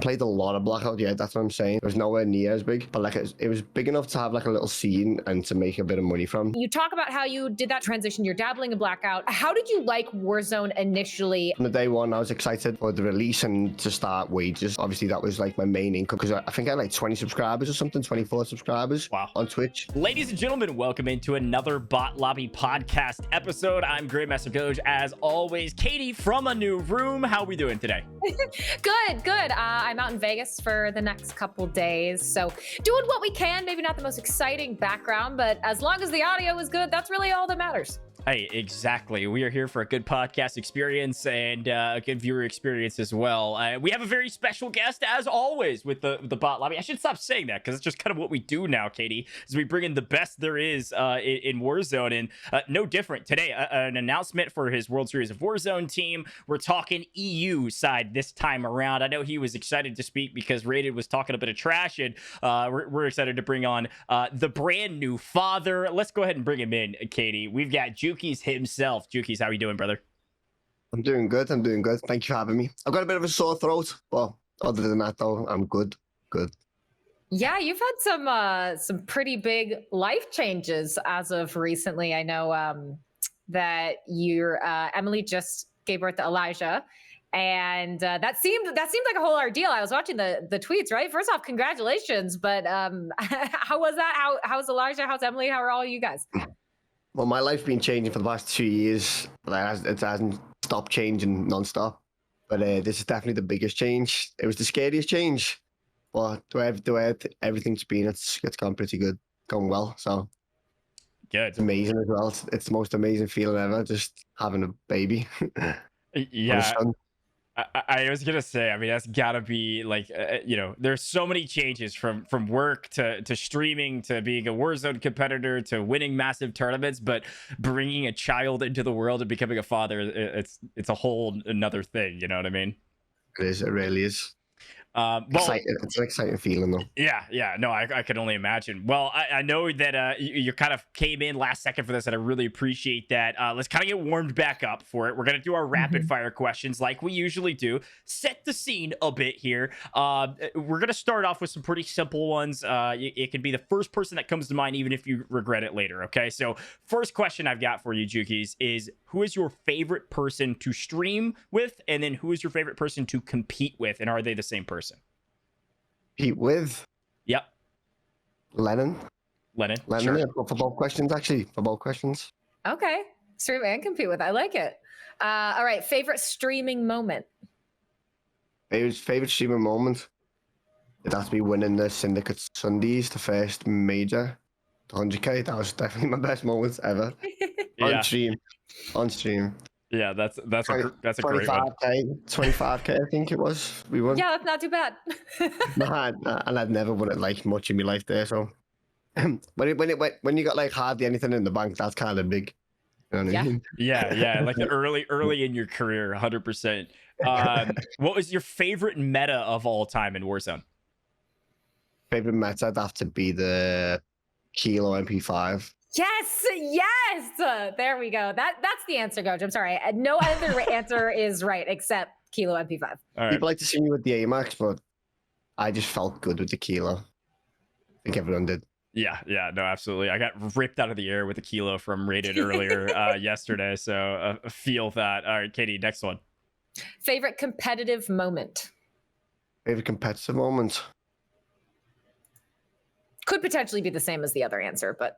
played a lot of Blackout, yeah, that's what I'm saying. It was nowhere near as big, but like it was big enough to have like a little scene and to make a bit of money from. You talk about how you did that transition, you're dabbling in Blackout. How did you like Warzone initially? From the day one, I was excited for the release and to start wages. Obviously, that was like my main income because I think I had like 20 subscribers or something, 24 subscribers on Twitch. Ladies and gentlemen, welcome into another Bot Lobby podcast episode. I'm Grandmaster GOJJ, as always. Katie from a new room. How are we doing today? Good. I'm out in Vegas for the next couple days, so doing what we can. Maybe not the most exciting background, but as long as the audio is good, that's really all that matters. Hey, exactly. We are here for a good podcast experience and a good viewer experience as well. We have a very special guest, as always, with the Bot Lobby. I should stop saying that because it's just kind of what we do now, Katie, is we bring in the best there is in Warzone. And no different today, an announcement for his World Series of Warzone team. We're talking EU side this time around. I know he was excited to speak because Rated was talking a bit of trash, and we're excited to bring on the brand new father. Let's go ahead and bring him in, Katie. We've got Jukeyz himself. Jukeyz, how are you doing, brother? I'm doing good. Thank you for having me. I've got a bit of a sore throat, but other than that, though, I'm good. Yeah, you've had some pretty big life changes as of recently. I know that your Emily just gave birth to Elijah, and that seemed like a whole ordeal. I was watching the tweets, right? First off, congratulations, but how was that? How's Elijah? How's Emily? How are all you guys? Well, my life's been changing for the past 2 years, but it hasn't stopped changing non-stop. But this is definitely the biggest change. It was the scariest change, but the way everything's been, it's gone pretty good, gone well. So good, it's amazing as well. It's the most amazing feeling ever, just having a baby. Yeah. I was gonna say, I mean, that's gotta be like, there's so many changes from work to streaming to being a Warzone competitor to winning massive tournaments, but bringing a child into the world and becoming a father, it's a whole another thing. You know what I mean? It is. It really is. It's an exciting feeling, though. Yeah. No, I can only imagine. Well, I know that you kind of came in last second for this, and I really appreciate that. Let's kind of get warmed back up for it. We're gonna do our rapid fire questions like we usually do. Set the scene a bit here. We're gonna start off with some pretty simple ones. It can be the first person that comes to mind, even if you regret it later. Okay. So first question I've got for you, Jukeyz, is who is your favorite person to stream with, and then who is your favorite person to compete with, and are they the same person? Compete with? Yep. Lennon. Sure. Yeah, for both questions, actually. For both questions. Okay. Stream and compete with. I like it. All right. Favorite streaming moment? Favorite streaming moment? It has to be winning the Syndicate Sundays, the first major, the 100K. That was definitely my best moment ever. On stream. Yeah, that's a great one. 25K, I think it was. We won. Yeah, that's not too bad. And I'd never won it like much in my life there. So when you got like hardly anything in the bank, that's kind of big. You know what I mean? Yeah, like the early in your career, 100%. What was your favorite meta of all time in Warzone? Favorite meta would have to be the Kilo MP5. Yes. There we go. That's the answer, GOJJ. I'm sorry. No other answer is right except Kilo MP5. Right. People like to see me with the AMAX, but I just felt good with the Kilo. I think everyone did. Yeah, no, absolutely. I got ripped out of the air with a Kilo from Rated earlier yesterday, so feel that. All right, Katie, next one. Favorite competitive moment? Favorite competitive moment? Could potentially be the same as the other answer, but...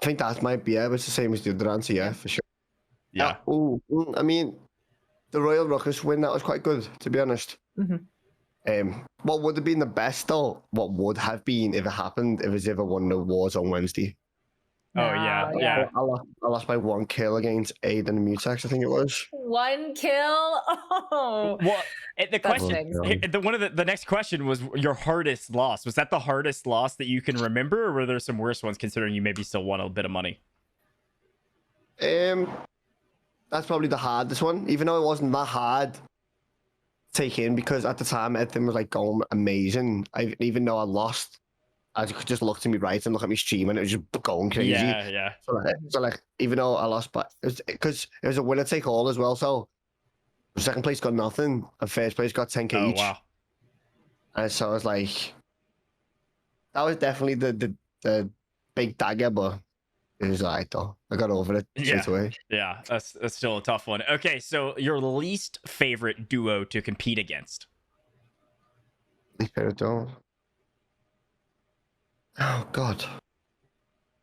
I think that might be, it's the same as the other answer, yeah, for sure. Yeah. I mean, the Royal Ruckus win, that was quite good, to be honest. What would have been the best, though? What would have been if it happened, if it ever won the Warzone Wednesday? Oh, yeah. I lost by 1 kill against Aiden and Mutex, I think it was. 1 kill? Oh. Well, the question, the next question was your hardest loss. Was that the hardest loss that you can remember, or were there some worse ones, considering you maybe still won a bit of money? That's probably the hardest one, even though it wasn't that hard to take in, because at the time, everything was like going amazing. Even though I lost, I could just look to me right and look at me stream, and it was just going crazy. Yeah. So like, even though I lost, but because it was a winner take all as well. So second place got nothing, and first place got 10K each. Wow. And so I was like, that was definitely the big dagger, but it was alright though. I got over it straight away. Yeah, that's still a tough one. Okay, so your least favorite duo to compete against? Least favorite duo. Oh God.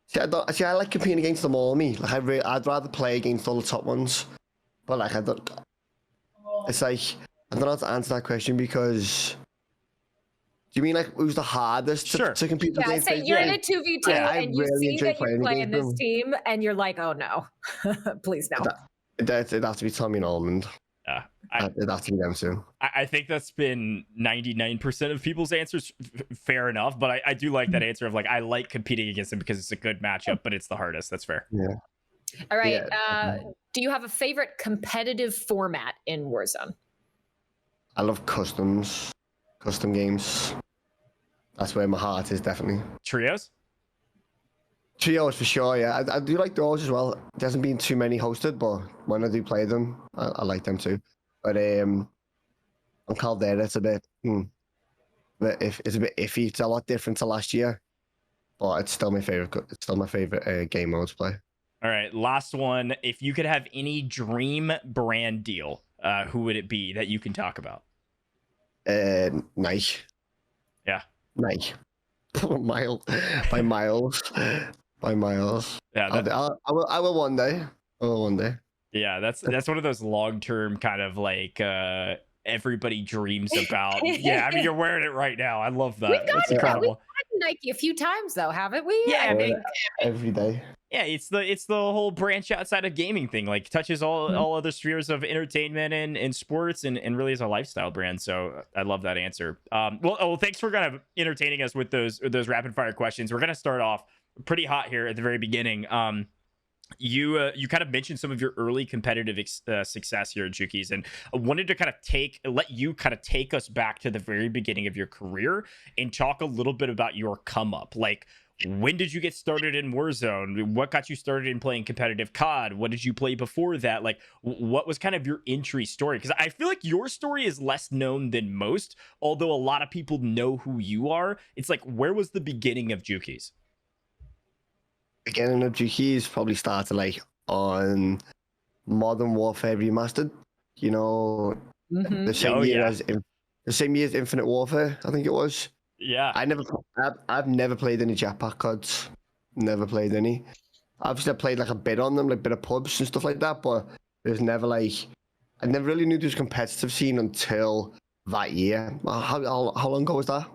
See, I like competing against them all. Like I'd rather play against all the top ones, but like I don't. It's like I don't know how to answer that question because. Do you mean like who's the hardest to compete yeah, against? So you're in a 2v2 and you really see that you play in this them. team and you're like, oh no, please no. It'd have to be Tommy and Almond. Yeah, it'd have to be them too. I think that's been 99% of people's answers. Fair enough, but I do like that answer of like I like competing against them because it's a good matchup, but it's the hardest. That's fair. Yeah. All right. Yeah. Do you have a favorite competitive format in Warzone? I love custom games. That's where my heart is, definitely. Trios for sure, yeah. I do like those as well. There hasn't been too many hosted, but when I do play them, I like them too. But on Caldera, it's a bit it's a bit iffy. It's a lot different to last year, but it's still my favorite. It's still my favorite game mode to play. All right, last one. If you could have any dream brand deal, who would it be that you can talk about? Nike. Yeah. Nike. By miles. Yeah. I will one day. Yeah, that's one of those long-term kind of like everybody dreams about. Yeah, I mean you're wearing it right now. I love that. That's incredible. We've gotten Nike a few times though, haven't we? Yeah, I mean every day. Yeah, it's the whole branch outside of gaming thing. Like touches all other spheres of entertainment and sports and really is a lifestyle brand. So I love that answer. Well, thanks for kind of entertaining us with those rapid fire questions. We're gonna start off pretty hot here at the very beginning. You kind of mentioned some of your early competitive success here at Jukeyz, and I wanted to kind of let you take us back to the very beginning of your career and talk a little bit about your come up. Like, when did you get started in Warzone? What got you started in playing competitive COD? What did you play before that? Like, what was kind of your entry story? Because I feel like your story is less known than most, although a lot of people know who you are. It's like, where was the beginning of Jukeyz? Beginning of Jukeyz probably started like on Modern Warfare Remastered. You know, the same year as Infinite Warfare, I think it was. Yeah. I've never played any jetpack CODs. Never played any. Obviously, I played like a bit on them, like a bit of pubs and stuff like that, but there's never like I never really knew there was a competitive scene until that year. How long ago was that?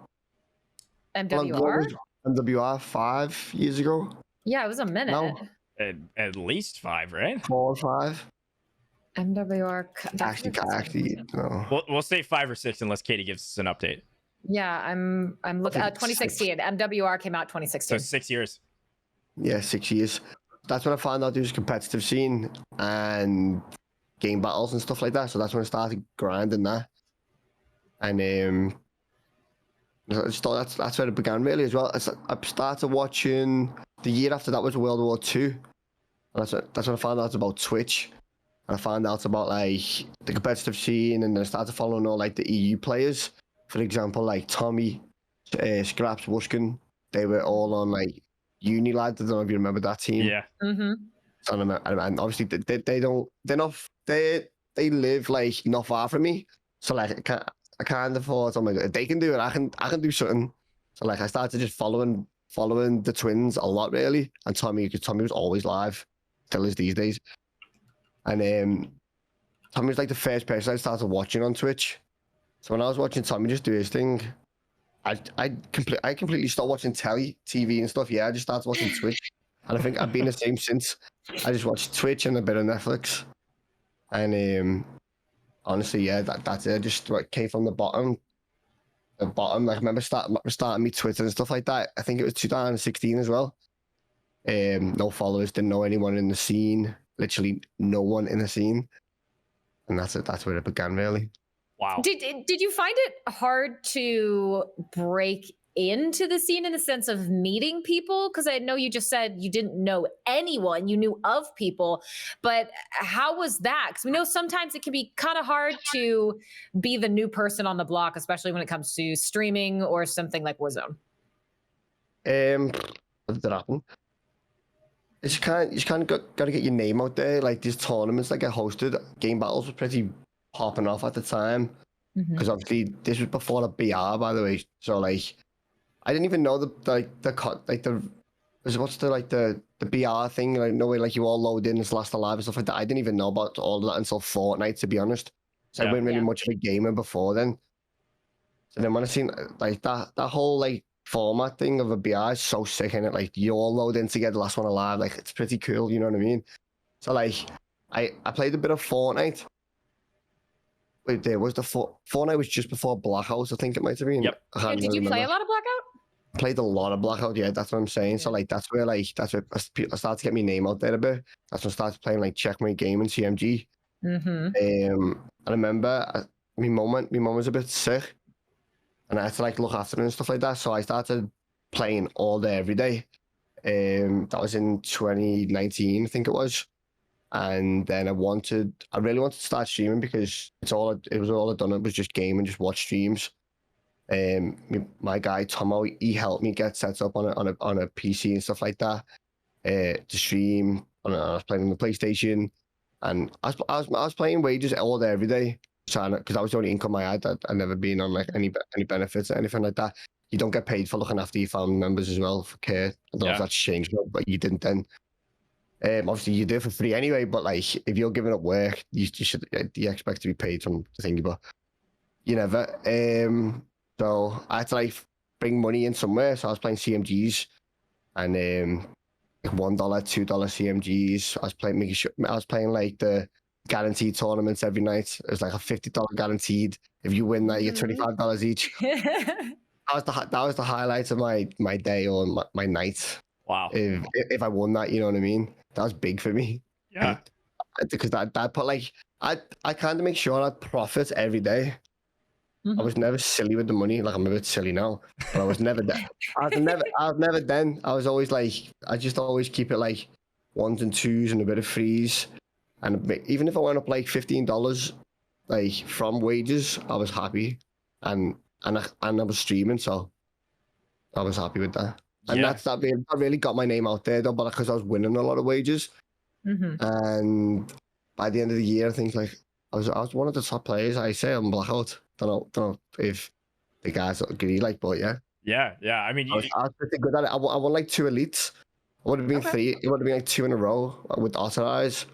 MWR? MWR 5 years ago. Yeah, it was a minute. No. At least 5, right? 4 or 5. MWR. Actually, no. We'll say 5 or 6 unless Katie gives us an update. Yeah, I'm looking at 2016. MWR came out 2016. So 6 years. Yeah, 6 years. That's when I found out there was a competitive scene and game battles and stuff like that. So that's when I started grinding that. And that's where it began really as well. I started watching the year after that was World War II. And that's when I found out about Twitch. And I found out about like the competitive scene, and then I started following all like the EU players. For example, like Tommy, Scraps, Wushkin, they were all on like uni lads. I don't know if you remember that team. Yeah. Mm-hmm. And obviously they live like not far from me. So like I kind of thought, oh my god, if they can do it, I can do something. So like I started just following the twins a lot really. And Tommy was always live, still is these days. And Tommy was like the first person I started watching on Twitch. So when I was watching Tommy just do his thing, I completely stopped watching TV and stuff. Yeah, I just started watching Twitch, and I think I've been the same since. I just watched Twitch and a bit of Netflix, and honestly, yeah, that's it. I just came from the bottom. Like I remember starting me Twitter and stuff like that. I think it was 2016 as well. No followers, didn't know anyone in the scene. Literally no one in the scene, and that's it. That's where it began, really. Wow. Did you find it hard to break into the scene in the sense of meeting people? Because I know you just said you didn't know anyone, you knew of people, but how was that? Because we know sometimes it can be kind of hard to be the new person on the block, especially when it comes to streaming or something like Warzone. How did that happen? You just kind of got to get your name out there. Like these tournaments that get hosted, game battles were pretty popping off at the time. Because obviously this was before the BR, by the way. So like, I didn't even know the BR thing. Like no way, like you all load in as last alive and stuff like that. I didn't even know about all of that until Fortnite, to be honest. So I wasn't really much of a gamer before then. So then when I seen like that whole like format thing of a BR is so sick, and it like you all load in together, last one alive. Like it's pretty cool, you know what I mean? So like I played a bit of Fortnite. Wait, there was Fortnite was just before Blackout, I think it might have been. Yep. Yeah, did you play a lot of Blackout? Played a lot of Blackout, yeah, that's what I'm saying. So like that's where I started to get my name out there a bit. That's when I started playing like Checkmate Gaming, CMG. I remember my mum was a bit sick, and I had to like look after her and stuff like that. So I started playing all day, every day. That was in 2019, I think it was. And then I really wanted to start streaming because it was all I'd done. It was just game and just watch streams. My guy Tomo, he helped me get set up on a PC and stuff like that to stream. I was playing on the PlayStation, and I was playing wages all day, every day, because that was the only income I had. I'd never been on like any benefits or anything like that. You don't get paid for looking after your family members as well for care. I don't know if that's changed, but you didn't then. Obviously you do it for free anyway, but like if you're giving up work, you expect to be paid from the thingy, but you never. So I had to like bring money in somewhere. So I was playing CMGs and $1, $2 CMGs. I was playing like the guaranteed tournaments every night. It was like a $50 guaranteed. If you win that, you get $25 each. That was the highlights of my day or my night. Wow. If I won that, you know what I mean? That was big for me. Yeah. Because that put like I kind of make sure I profit every day. I was never silly with the money. Like I'm a bit silly now, but I was never that. I was never then. I was always like, I just always keep it like 1s and 2s and a bit of freeze. And even if I went up like $15, like from wages, I was happy. And I was streaming, so I was happy with that. And that really got my name out there though, but because I was winning a lot of wages. And by the end of the year, I think like I was one of the top players, I say, on Blackout. Don't know if the guys agree, like, but yeah. Yeah. I mean, I was pretty good at it. I won like 2 elites. It would have been 3. It would have been like 2 in a row with Otter Eyes.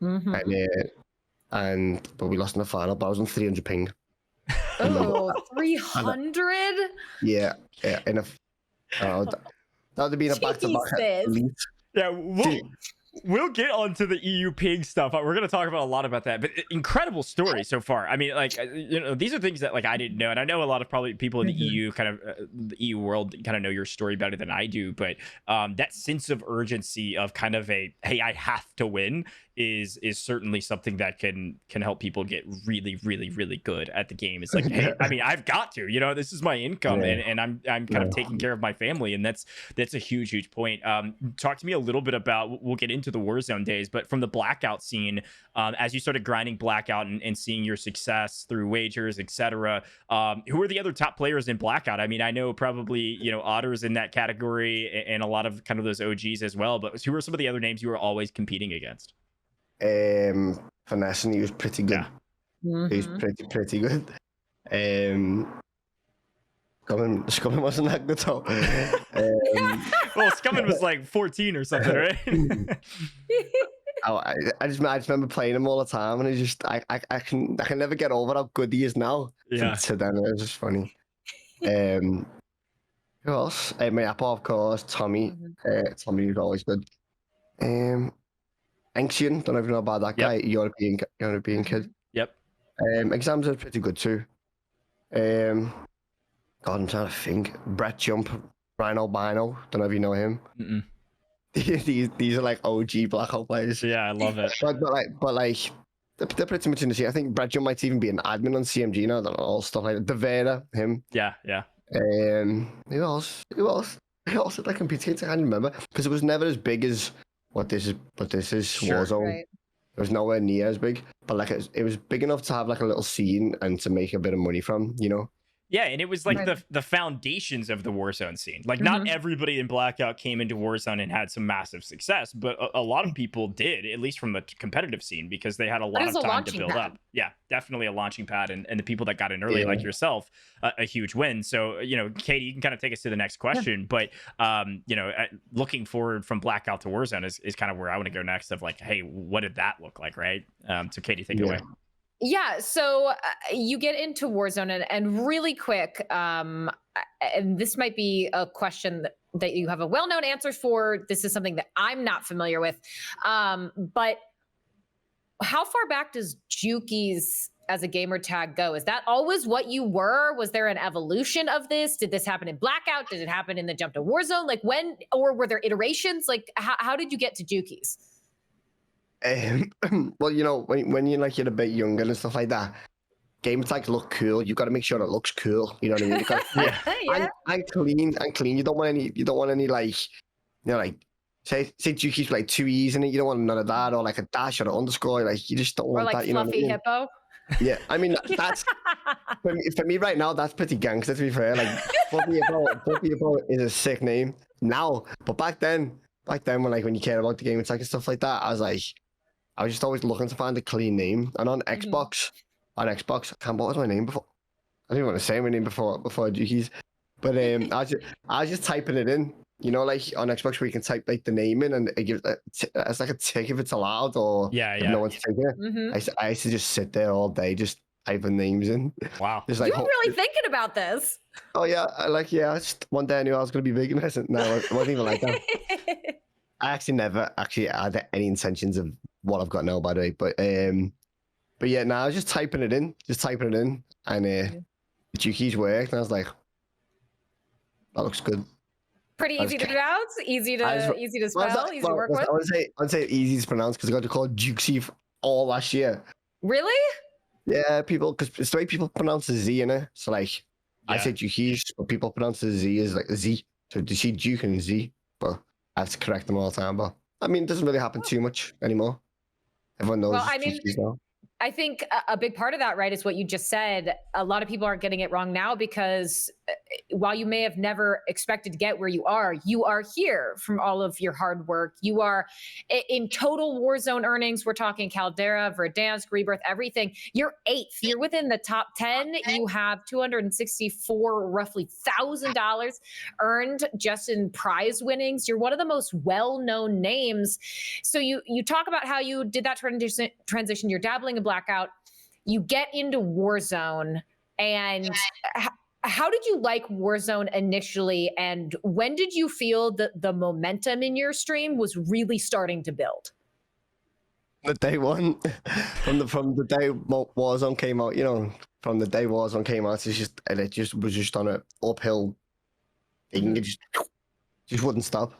But we lost in the final. But I was on 300 ping. Oh, 300? Yeah. In a, that would have been a back-to-back elite. Yeah, we'll get onto the EU ping stuff. We're going to talk about a lot about that, but incredible story so far. I mean, like, these are things that like I didn't know, and I know a lot of probably people in the EU kind of the EU world kind of know your story better than I do. But that sense of urgency of kind of a hey, I have to win is certainly something that can help people get really, really, really good at the game. It's like, hey, I mean, I've got to, this is my income, and I'm kind of taking care of my family, and that's a huge point. Talk to me a little bit about. We'll get into the Warzone days, but from the Blackout scene, as you started grinding Blackout and seeing your success through wagers, etc. Who are the other top players in Blackout? I mean, I know probably Otter's in that category, and a lot of kind of those OGs as well. But who are some of the other names you were always competing against? Finesse, and he was pretty good. Yeah. He was pretty good. Scumming wasn't that good though. Well, Scumming was like 14 or something, right? I just remember playing him all the time, and I can never get over how good he is now. Yeah. To them, it was just funny. Who else? My Apple, of course. Tommy. Tommy was always good. Anxian, don't know if you know about that guy. European kid. Yep. Exams are pretty good too. God, I'm trying to think. Brett Jump, Rhino Bino. Don't know if you know him. These are like OG Blackout players. Yeah, I love it. But they're pretty much in the scene. I think Brett Jump might even be an admin on CMG now. All stuff like that. Devera, him. Yeah. Who else? Who else? Who else did I compete against? I can't remember because it was never as big as what this is. Sure. Warzone. Right. It was nowhere near as big, but like it was big enough to have like a little scene and to make a bit of money from. You know. Yeah, and it was like Right. the foundations of the Warzone scene. Like, not everybody in Blackout came into Warzone and had some massive success, but a lot of people did, at least from the competitive scene, because they had a lot it of was a time to launching build pad. up. Yeah, definitely a launching pad, and the people that got in early, like Yeah. yourself, a huge win. So, Katie, you can kind of take us to the next question, but looking forward from Blackout to Warzone is kind of where I want to go next. Of like, hey, what did that look like, right? So, Katie, take it away. Yeah, so you get into Warzone, and really quick, and this might be a question that you have a well-known answer for. This is something that I'm not familiar with, but how far back does Jukeyz as a gamer tag go? Is that always what you were? Was there an evolution of this? Did this happen in Blackout? Did it happen in the jump to Warzone? Like when, or were there iterations? Like how did you get to Jukeyz? Well, when you're like you're a bit younger and stuff like that, game tags look cool. You got to make sure it looks cool. You know what I mean? Because, Yeah. and clean. You don't want any like, like say Jukeyz like 2 E's in it. You don't want none of that, or like a dash or an underscore. Like you just don't Or want like that. You know what I Fluffy mean? Hippo? Yeah, I mean that's for me right now. That's pretty gangster, to be fair. Like Fluffy Hippo is a sick name now, but back then when you care about the game tag and stuff like that, I was just always looking to find a clean name. And on Xbox, I can't. What was my name before? I didn't want to say my name before Jukeyz, but I was just typing it in. Like on Xbox where you can type like the name in and it gives it's like a tick if it's allowed or if no one's taking it. I used to just sit there all day just typing names in. Wow. Just You like, were really thinking about this. oh yeah, just one day I knew I was going to be big in this. No, it wasn't even like that. I actually never had any intentions of what I've got now, by the way. But yeah, now I was just typing it in, and Jukeyz worked, and I was like, that looks good. Pretty easy to pronounce, easy to spell, easy to work with. I would say easy to pronounce because I got to call it Jukeyz all last year. Really? Yeah, because it's the way people pronounce the Z in it. So like, I say Jukeyz, but people pronounce the Z as like a Z. So you see Juke and Z, but I have to correct them all the time. But I mean, it doesn't really happen too much anymore. Everyone knows Jukeyz now. I think a big part of that, right, is what you just said. A lot of people are getting it wrong now because while you may have never expected to get where you are here from all of your hard work. You are in total Warzone earnings. We're talking Caldera, Verdansk, Rebirth, everything. You're 8th. You're within the top 10. You have $264 roughly $1,000 earned just in prize winnings. You're one of the most well-known names. So you talk about how you did that transition. You're dabbling in Blackout. You get into Warzone, and how did you like Warzone initially, and when did you feel that the momentum in your stream was really starting to build? The day one, from the day Warzone came out, from the day Warzone came out, it was just on an uphill thing. It just wouldn't stop.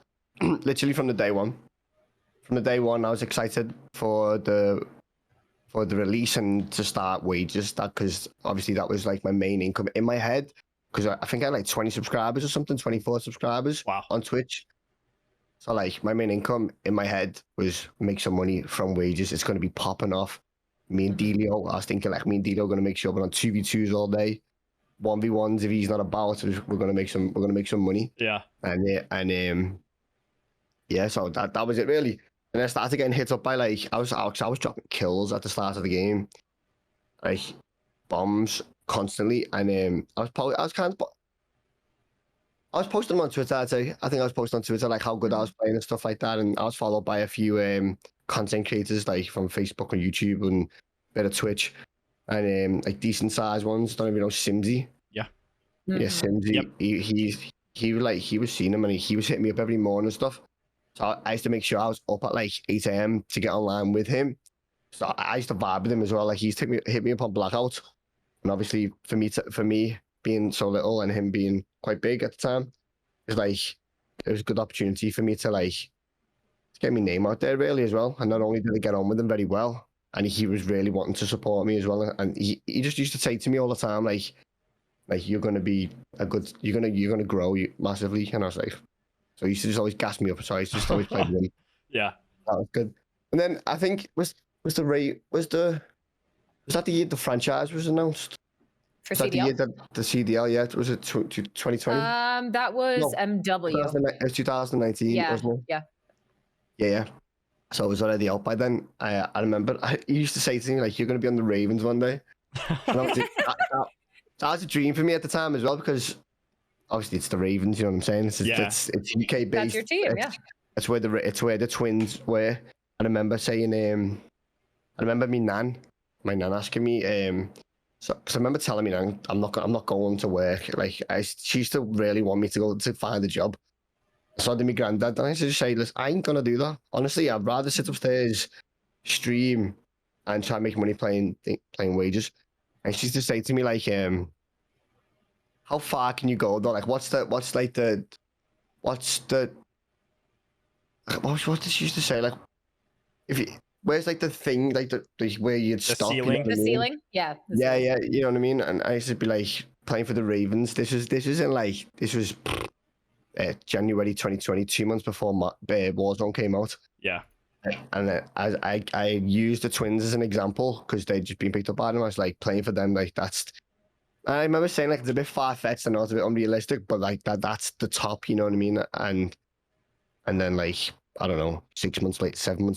Literally from the day one. From the day one, I was excited for the release and to start wages, because obviously that was like my main income in my head, because I think I had like 20 subscribers or something, 24 subscribers on Twitch. So like my main income in my head was make some money from wages. It's going to be popping off. Me and Delio, I was thinking like me and Delio are going to make sure we're on 2v2s all day, 1v1s if he's not about. We're going to make some money. Yeah. So that was it really. And I started getting hit up by like I was dropping kills at the start of the game, like bombs constantly, and I was posting them on Twitter. I think I was posting on Twitter like how good I was playing and stuff like that, and I was followed by a few content creators like from Facebook and YouTube and a bit of Twitch, and like decent sized ones. Don't even know Simsy. Yeah. Mm-hmm. Yeah, Simsy. Yep. He was seeing them and he was hitting me up every morning and stuff. So I used to make sure I was up at like 8 a.m. to get online with him. So I used to vibe with him as well. Like he's hit me up on Blackout, and obviously for me being so little and him being quite big at the time, it was a good opportunity for me to get my name out there really as well. And not only did I get on with him very well, and he was really wanting to support me as well. And he just used to say to me all the time like, like you're gonna be you're gonna grow massively. And I was like, so he used to just always gas me up. So I used to just always play with him. Yeah. That was good. And then I think was that the year the franchise was announced? For Was that the year CDL? that the CDL? Yeah, was it 2020? That was No, MW. It was 2019, Yeah, wasn't it? yeah. Yeah. So it was already out by then. I remember he used to say to me like, "You're going to be on the Ravens one day." And that was a dream for me at the time as well, because obviously it's the Ravens. You know what I'm saying? It's UK based. That's your team, yeah. It's where the Twins were. And I remember saying, I remember my nan asking me, so because I remember telling me, "Nan, I'm not going to work." Like she used to really want me to go to find a job. So did my granddad, and I used to just say, "Listen, I ain't gonna do that. Honestly, I'd rather sit upstairs, stream, and try and make money playing wages." And she used to say to me like, "How far can you go though? Like, what did she used to say? Like, where's like the thing, like the where you'd stop? ceiling? You know what I The mean? ceiling? Yeah. the Yeah, ceiling. yeah, you know what I mean. And I used to be like playing for the Ravens. This was January 2020, 2 months before Warzone came out. Yeah. And I used the Twins as an example because they'd just been picked up by them. I was like playing for them, like that's. And I remember saying like it's a bit far fetched and it's a bit unrealistic, but like that's the top, you know what I mean? And then like I don't know, 7 months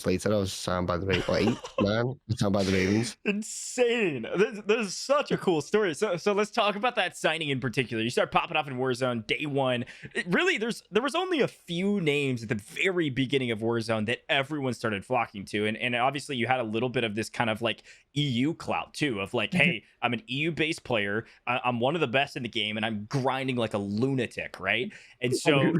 later, I was signed by the Ravens. 8, 9, signed by the Ravens. Insane. This is such a cool story. So let's talk about that signing in particular. You start popping off in Warzone day one. Really, there was only a few names at the very beginning of Warzone that everyone started flocking to. And obviously you had a little bit of this kind of like EU clout too, of like, hey, I'm an EU-based player. I'm one of the best in the game, and I'm grinding like a lunatic, right? And so,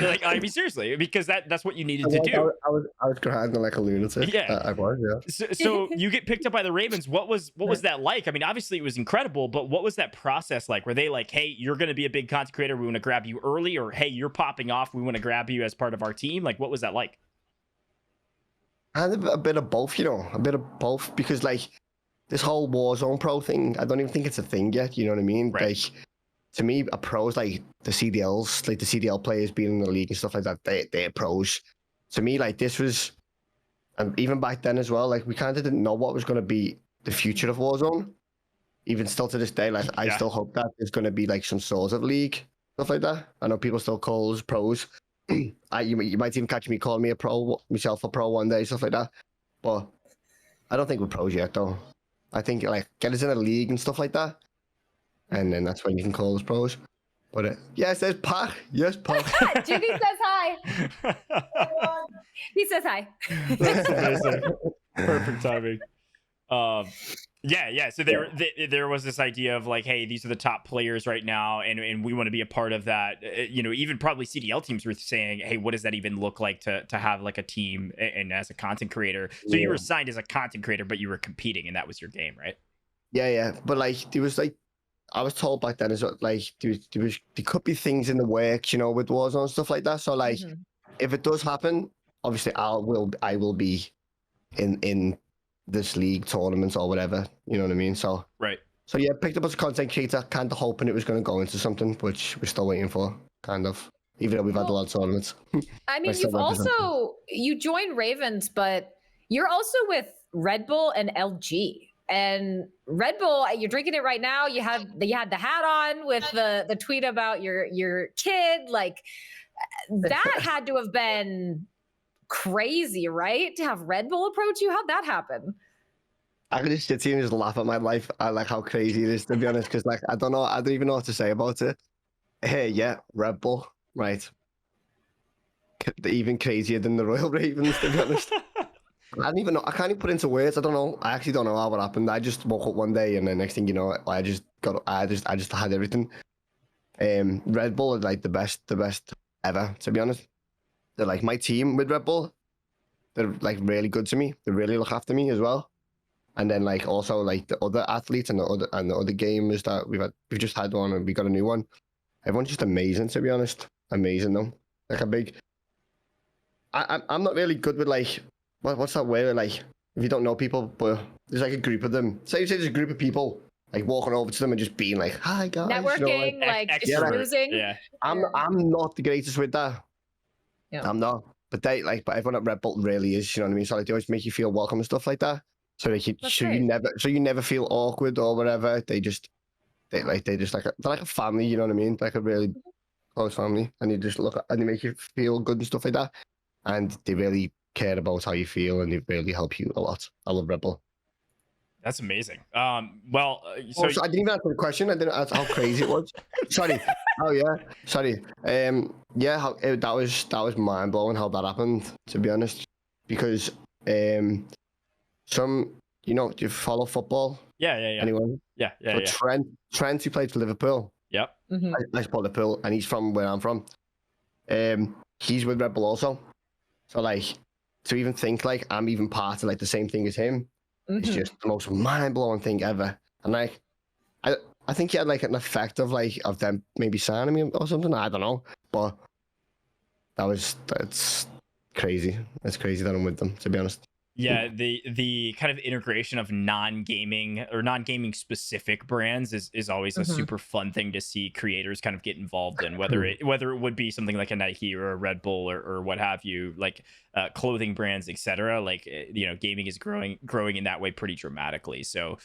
like, I mean, seriously, because that's what you needed to do. I was grinding like a lunatic. Yeah. I was, yeah. So you get picked up by the Ravens. What was that like? I mean, obviously it was incredible, but what was that process like? Were they like, hey, you're going to be a big content creator, we want to grab you early, or hey, you're popping off, we want to grab you as part of our team? Like, what was that like? And a bit of both, you know, a bit of both, because like this whole Warzone Pro thing, I don't even think it's a thing yet. You know what I mean? Right. Like to me, a pros like the CDLs, like the CDL players being in the league and stuff like that, they're pros. To me, like this was, and even back then as well, like we kind of didn't know what was going to be the future of Warzone. Even still to this day, like I still hope that there's going to be like some sort of league, stuff like that. I know people still call us pros. You might even catch me calling me myself a pro one day, stuff like that. But I don't think we're pros yet, though. I think like get us in a league and stuff like that, and then that's when you can call us pros. But yes, there's Pat. Yes, Pat. Jukeyz says hi. He says hi. That's amazing. Perfect timing. Yeah. So there was this idea of like, hey, these are the top players right now, and we want to be a part of that. You know, even probably CDL teams were saying, hey, what does that even look like to have like a team and as a content creator? So you were signed as a content creator, but you were competing, and that was your game, right? Yeah. But like there was like, I was told back then is like there could be things in the works, you know, with Warzone and stuff like that. So like, if it does happen, obviously I will be in this league tournament or whatever, you know what I mean? So right. So yeah, picked up as a content creator, kind of hoping it was going to go into something, which we're still waiting for, kind of. Even though we've had a lot of tournaments. I mean, you joined Ravens, but you're also with RedBull and LG. And RedBull, you're drinking it right now. You had the hat on with the tweet about your kid. Like that had to have been crazy, right? To have RedBull approach you. How'd that happen? I could just sit here and just laugh at my life. I like how crazy it is, to be honest, because like I don't even know what to say about it. Hey, yeah, RedBull, right? Even crazier than the Royal Ravens, to be honest. I don't even know. I can't even put into words. I don't know. I actually don't know how it happened. I just woke up one day, and the next thing you know, I just had everything. RedBull is like the best ever, to be honest. They're like my team with RedBull. They're like really good to me. They really look after me as well. And then like also like the other athletes and the other gamers that we've just had one, and we got a new one. Everyone's just amazing, to be honest. Amazing though. Like a big. I'm not really good with like. What's that way? Like, if you don't know people, but there's like a group of them. Say there's a group of people, like walking over to them and just being like, "Hi guys," Networking, like Extrovert, schmoozing. yeah. I'm not the greatest with that. Yeah. I'm not. But everyone at RedBull really is. You know what I mean? So like, they always make you feel welcome and stuff like that. So like, you never feel awkward or whatever. They're just like a family. You know what I mean? Like a really close family, and you just look at, and they make you feel good and stuff like that. And they really care about how you feel, and they really help you a lot. I love RedBull. That's amazing. So I didn't even answer the question. I didn't ask how crazy it was. Sorry. Oh yeah. Sorry. That was mind blowing how that happened. To be honest, because do you follow football? Yeah. Anyone? Yeah. Trent, who played for Liverpool. Yep. Mm-hmm. I support Liverpool, and he's from where I'm from. He's with RedBull also. So like, to even think like I'm even part of like the same thing as him. It's just the most mind-blowing thing ever. And like, I think he had like an effect of them maybe signing me or something. I don't know, but that's crazy. It's crazy that I'm with them, to be honest. Yeah, the kind of integration of non-gaming or non-gaming specific brands is always a super fun thing to see creators kind of get involved in, whether it would be something like a Nike or a Red Bull or what have you, like clothing brands, etc. Like gaming is growing in that way pretty dramatically. So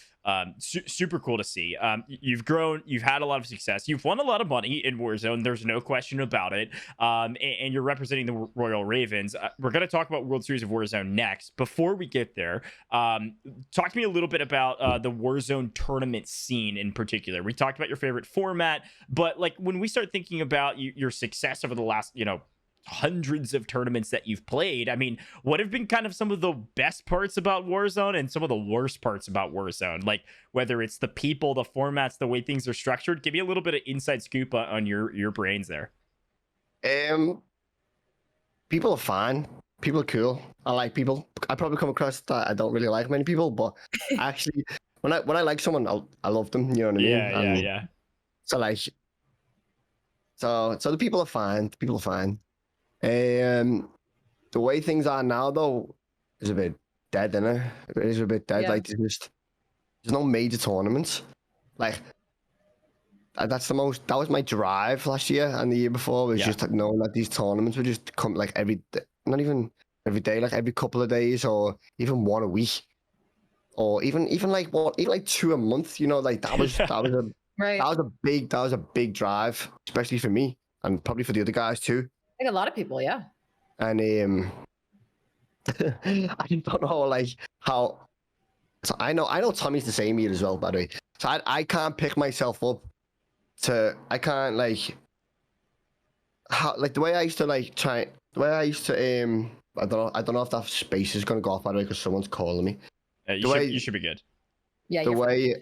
super cool to see. You've grown, you've had a lot of success, you've won a lot of money in Warzone. There's no question about it. And you're representing the Royal Ravens. We're going to talk about World Series of Warzone next. Before we get there, talk to me a little bit about the Warzone tournament scene in particular. We talked about your favorite format, but like when we start thinking about your success over the last, hundreds of tournaments that you've played, I mean, what have been kind of some of the best parts about Warzone and some of the worst parts about Warzone? Like whether it's the people, the formats, the way things are structured. Give me a little bit of inside scoop on your brains there. People are fine. People are cool. I like people. I probably come across that I don't really like many people, but actually, when I like someone, I love them. You know what I mean? Yeah. So like, so the people are fine. The people are fine. The way things are now, though, is a bit dead, isn't it? It is a bit dead. Yeah. Like there's no major tournaments. Like that was my drive last year and the year before, was just like knowing that these tournaments would just come like not even every day, like every couple of days, or even one a week, or even like two a month. Like that was Right. that was a big drive, especially for me and probably for the other guys too. I think a lot of people, yeah. And I don't know like how. So I know Tommy's the same year as well, by the way. So I can't pick myself up I can't like how like the way I used to like try the way I used to I don't know if that space is gonna go off, by the way, because someone's calling me. You should be good. Yeah. The way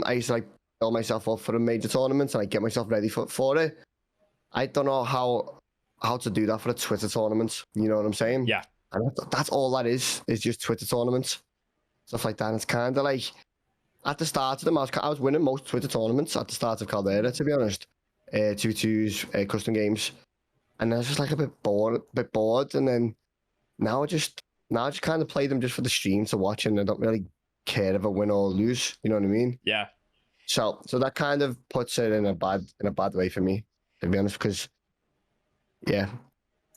I used to like build myself up for the major tournaments and like get myself ready for it. I don't know how to do that for the Twitter tournaments. You know what I'm saying? Yeah. And that's all that is just Twitter tournaments, stuff like that. And it's kind of like at the start of them, I was winning most Twitter tournaments at the start of Caldera, to be honest. 2v2s, custom games, and I was just like a bit bored. And then now I just kind of play them just for the stream to watch, and I don't really care if I win or lose. You know what I mean? Yeah. So that kind of puts it in a bad way for me, to be honest, because yeah.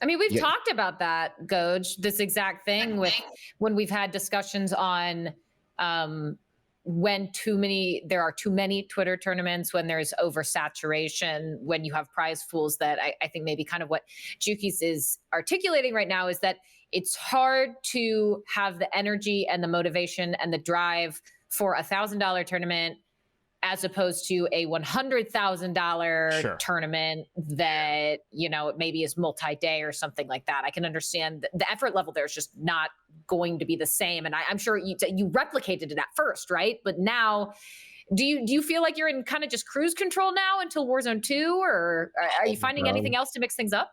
I mean, we've talked about that, GOJJ, this exact thing when we've had discussions on when there are too many Twitter tournaments, when there's oversaturation, when you have prize pools. That I think maybe kind of what Jukeyz is articulating right now is that it's hard to have the energy and the motivation and the drive for $1,000 tournament as opposed to a $100,000 tournament that, it maybe is multi-day or something like that. I can understand the effort level there is just not going to be the same. And I'm sure you replicated it at first, right? But now, do you feel like you're in kind of just cruise control now until Warzone 2, or are you finding anything else to mix things up?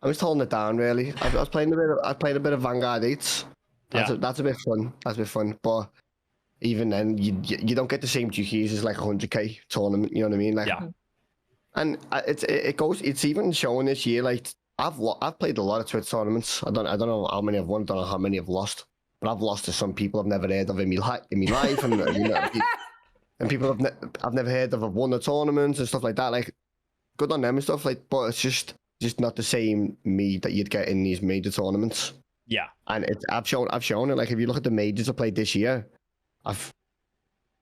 I was holding it down, really. I played a bit of Vanguard 8s. That's a bit fun. That's a bit fun, but even then, you don't get the same Jukeyz as like a 100K tournament. You know what I mean? Like, yeah. And it's even showing this year. Like I've played a lot of Twitch tournaments. I don't know how many I've won. I don't know how many I've lost. but I've lost to some people I've never heard of in my life, and and people I've never heard of have won the tournaments and stuff like that. Like, good on them and stuff. Like, but it's just not the same me that you'd get in these major tournaments. Yeah, and I've shown it. Like, if you look at the majors I played this year, I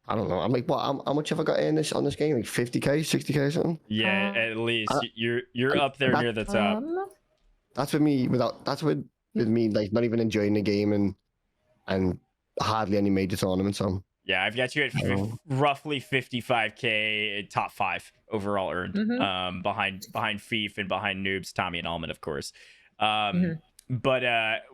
don't know. I'm like, what? How much have I got in this on this game? Like 50k, 60k, or something. Yeah, at least you're up there near the top. That's with me with me like not even enjoying the game and hardly any major tournaments. So yeah, I've got you at roughly 55k, top 5 overall earned. Behind Fief and behind Noobs, Tommy and Almond, of course. But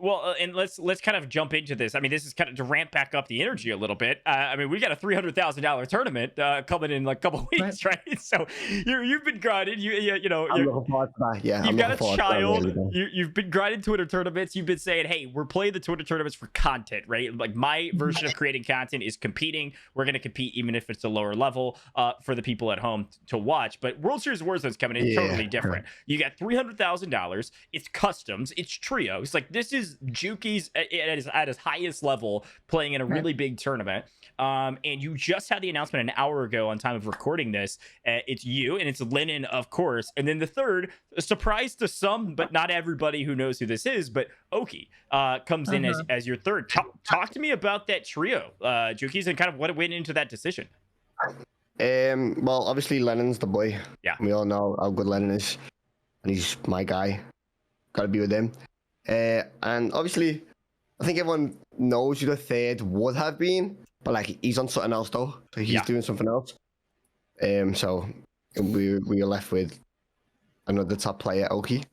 well, and let's kind of jump into this. I mean, this is kind of to ramp back up the energy a little bit. I mean, we got a $300,000 tournament coming in like a couple weeks, right? So you've been grinding. You know, you've got a child. You've been grinding Twitter tournaments. You've been saying, hey, we're playing the Twitter tournaments for content, right? Like, my version of creating content is competing. We're gonna compete even if it's a lower level for the people at home to watch. But World Series of Warzone is coming in totally different. You got $300,000. It's customs. It's trios. Like, this is Jukeyz at his highest level, playing in a really big tournament. And you just had the announcement an hour ago on time of recording this. It's you, and it's Lennon, of course. And then the third, a surprise to some, but not everybody who knows who this is, but Oki comes in as your third. Talk to me about that trio, Jukeyz, and kind of what went into that decision. Well, obviously Lennon's the boy. Yeah. We all know how good Lennon is, and he's my guy. Got to be with him. And obviously, I think everyone knows who the third would have been, but like, he's on something else though, so he's doing something else. So we are left with another top player, Oki.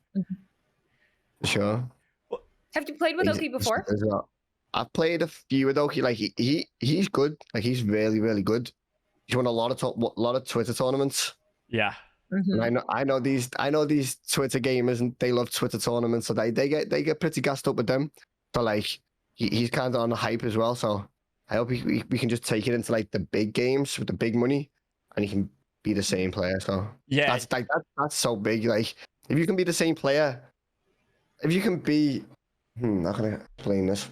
For sure. Have you played with Oki before? I've played a few with Oki. Like, he's good. Like, he's really, really good. He's won a lot of Twitter tournaments. Yeah. And I know these Twitter gamers, and they love Twitter tournaments, so they get pretty gassed up with them. So like, he's kind of on the hype as well. So I hope we can just take it into like the big games with the big money, and he can be the same player. So yeah, that's so big. Like, if you can be the same player, if you can be, how can I explain this?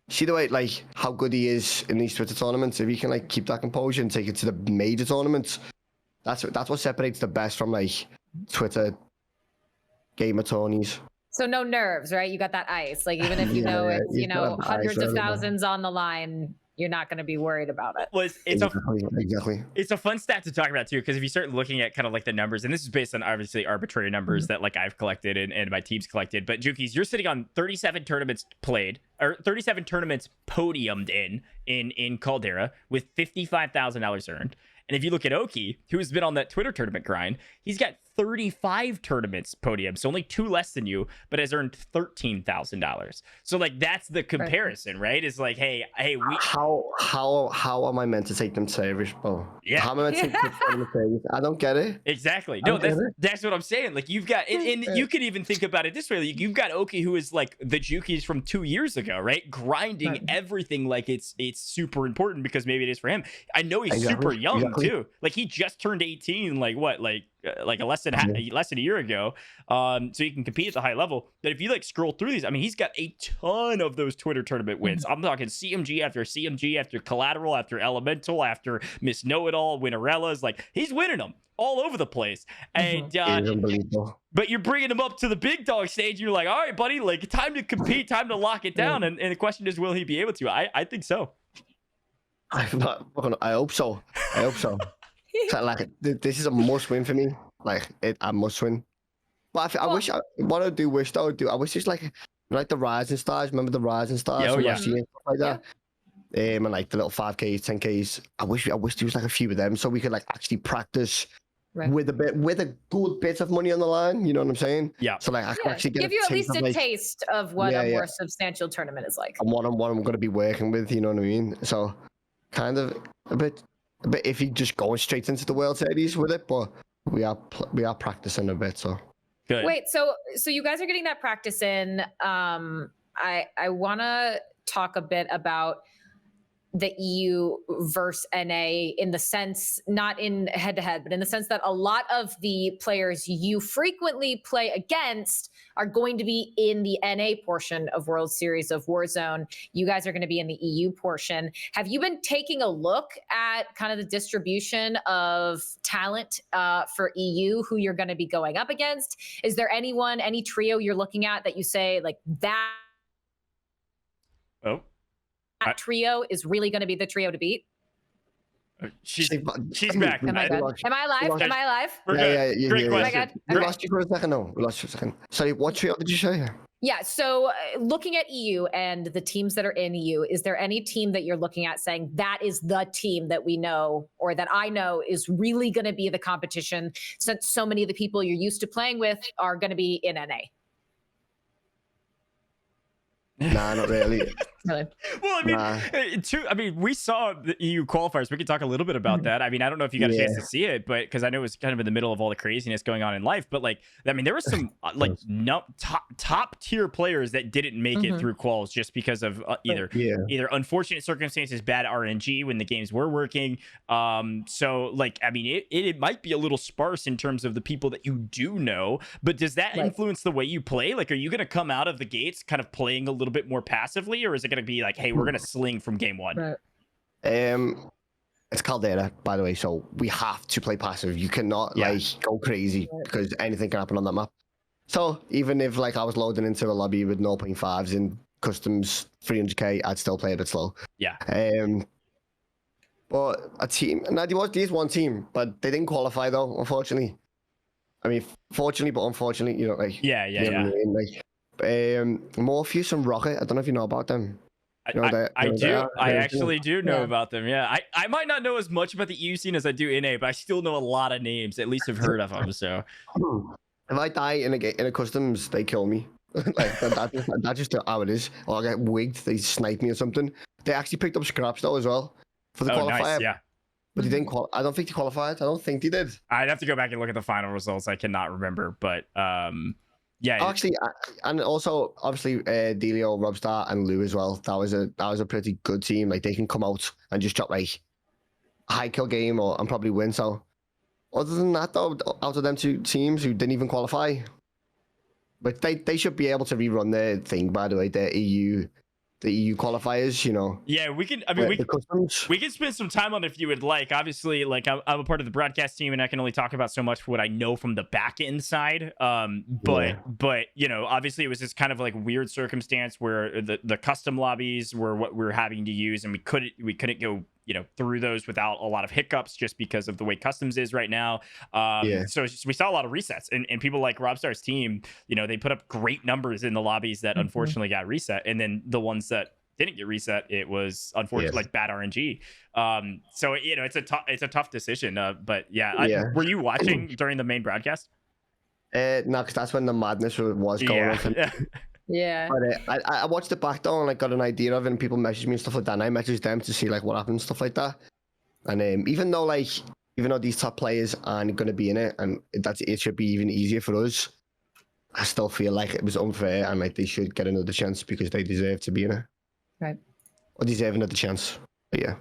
See the way, like, how good he is in these Twitter tournaments. If he can like keep that composure and take it to the major tournaments. That's what separates the best from like Twitter gamer tourneys. So no nerves, right? You got that ice. Like, even if it's hundreds of thousands on the line, you're not going to be worried about it. Well, exactly. It's a fun stat to talk about too, because if you start looking at kind of like the numbers, and this is based on obviously arbitrary numbers that like I've collected and my team's collected, but Jukeyz, you're sitting on 37 tournaments played, or 37 tournaments podiumed in Caldera with $55,000 earned. And if you look at Oki, who's been on that Twitter tournament grind, he's got 35 tournaments podium, so only 2 less than you, but has earned $13,000. So like, that's the comparison, right? It's like, hey, we how am I meant to take them serious, bro? Yeah. How am I meant to take them serious? I don't get it. Exactly. No, that's what I'm saying. Like, you've got, and you could even think about it this way. Like, you've got Oki, who is like the Jukeyz from 2 years ago, right? Grinding everything like it's super important, because maybe it is for him. I know he's super young too. Like, he just turned 18. Like what? Like less than a year ago, so he can compete at the high level. But if you like scroll through these, I mean, he's got a ton of those Twitter tournament wins. I'm talking CMG after CMG after Collateral after Elemental after Miss Know-It-All, Winnerellas. Like, he's winning them all over the place. And but you're bringing him up to the big dog stage, and you're like, all right, buddy, like, time to compete, time to lock it down. And the question is, will he be able to? I think so. I hope so. So, like, this is a must win for me. Like, I must win. But I wish it's like the Rising Stars. Remember the Rising Stars? Oh, yeah. Stuff like that. And like the little 5Ks, 10Ks. I wish there was like a few of them, so we could like actually practice with a good bit of money on the line. You know what I'm saying? Yeah. So like, I can actually give you at least a taste of what a more substantial tournament is like. And what I'm going to be working with. You know what I mean? So kind of a bit iffy just going straight into the World Series with it, but we are practicing a bit. So good. Wait, so you guys are getting that practice in. I want to talk a bit about the EU versus NA in the sense, not in head to head, but in the sense that a lot of the players you frequently play against are going to be in the NA portion of World Series of Warzone. You guys are going to be in the EU portion. Have you been taking a look at kind of the distribution of talent for EU, who you're going to be going up against? Is there anyone, any trio you're looking at that you say like that? Oh. Trio is really going to be the trio to beat? She's back. Am I good? Am I alive? Am I alive? We're good. Yeah, Great yeah. question. We lost you for a second. No, we lost you for a second. Sorry, what trio did you say? Yeah, so looking at EU and the teams that are in EU, is there any team that you're looking at saying that is the team that we know or that I know is really going to be the competition, since so many of the people you're used to playing with are going to be in NA? Nah, not really. Really? Well, I mean, we saw the EU qualifiers. We could talk a little bit about that. I mean, I don't know if you got a chance to see it, but because I know it was kind of in the middle of all the craziness going on in life. But like, I mean, there was some like top tier players that didn't make it through quals just because of either unfortunate circumstances, bad RNG when the games were working. So like, I mean, it might be a little sparse in terms of the people that you do know. But does that influence the way you play? Like, are you going to come out of the gates kind of playing a little bit more passively, or is it going to be like, hey, we're going to sling from game one? Right. It's Caldera, by the way, so we have to play passive. You cannot like go crazy because anything can happen on that map. So even if like I was loading into a lobby with 0.5s in customs 300k, I'd still play a bit slow. Yeah. But a team, now there's one team, but they didn't qualify though, unfortunately. I mean, fortunately, but unfortunately, you know, like Morpheus and Rocket. I don't know if you know about them. I actually do know about them. Yeah, I might not know as much about the EU scene as I do NA, but I still know a lot of names. At least have heard of them. So if I die in a customs, they kill me. Like that's just how it is. Or I get wigged, they snipe me or something. They actually picked up scraps though as well for the qualifier. Nice, yeah. But they didn't I don't think they qualified. I don't think they did. I'd have to go back and look at the final results. I cannot remember, but yeah. Actually, and also obviously Delio, Robstar, and Lou as well. That was a pretty good team. Like they can come out and just drop like a high kill game and probably win. So other than that, though, out of them two teams who didn't even qualify, but they should be able to rerun their thing. By the way, the EU qualifiers, you know. Yeah, we can. I mean, we can spend some time on it if you would like. Obviously, like I'm a part of the broadcast team, and I can only talk about so much what I know from the back end side. But you know, obviously, it was this kind of like weird circumstance where the custom lobbies were what we were having to use, and we couldn't go through those without a lot of hiccups just because of the way customs is right now. So we saw a lot of resets, and people like Robstar's team, they put up great numbers in the lobbies that unfortunately got reset, and then the ones that didn't get reset, it was unfortunately like bad RNG. So it's a tough decision. But were you watching during the main broadcast? No, because that's when the madness was going on. Yeah. But I watched it back though and got an idea of it, and people messaged me and stuff like that, and I messaged them to see like what happened and stuff like that. And even though these top players aren't going to be in it, and it should be even easier for us, I still feel like it was unfair, and like they should get another chance because they deserve to be in it. Right. Or deserve another chance. But yeah.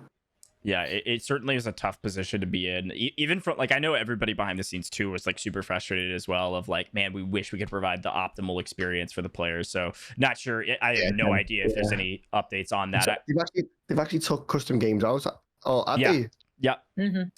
Yeah, it certainly is a tough position to be in. Even from I know everybody behind the scenes too was like super frustrated as well. Of like, man, we wish we could provide the optimal experience for the players. So not sure. I have no idea if there's any updates on that. They've actually took custom games out. Oh, have they? Yeah.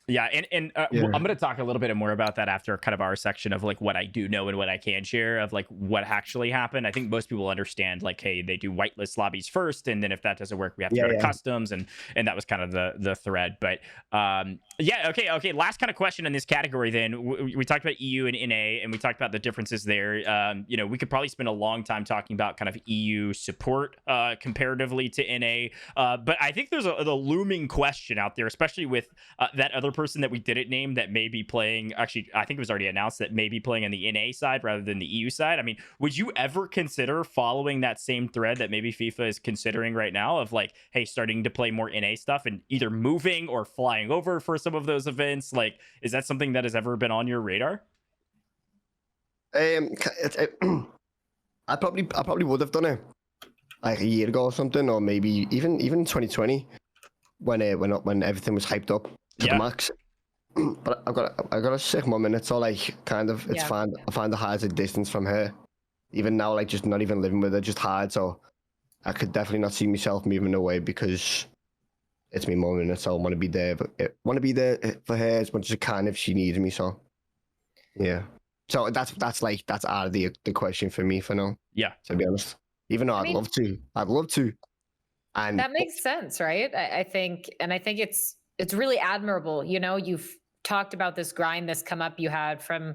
Yeah. And I'm going to talk a little bit more about that after kind of our section of like what I do know and what I can share of like what actually happened. I think most people understand like, hey, they do whitelist lobbies first, and then if that doesn't work, we have to go to customs, and that was kind of the thread. But okay. Last kind of question in this category then. We talked about EU and NA, and we talked about the differences there. We could probably spend a long time talking about kind of EU support comparatively to NA. But I think there's the looming question out there, especially with that other person that we didn't name that may be playing, actually I think it was already announced that may be playing on the NA side rather than the EU side. I mean, would you ever consider following that same thread that maybe FIFA is considering right now of like, hey, starting to play more NA stuff and either moving or flying over for some of those events? Like, is that something that has ever been on your radar? I probably would have done it like a year ago or something, or maybe even 2020. when everything was hyped up to the max. But I got a sick mum, and it's all like kind of it's fine. I find the hard a distance from her. Even now, like just not even living with her, just hard. So I could definitely not see myself moving away because it's my mum, and so I want to be there. But I want to be there for her as much as I can if she needs me. So yeah. So that's out of the question for me for now. Yeah. To be honest, even though I'd love to. And that makes sense, right? I think it's really admirable. You know, you've talked about this grind, this come up you had from,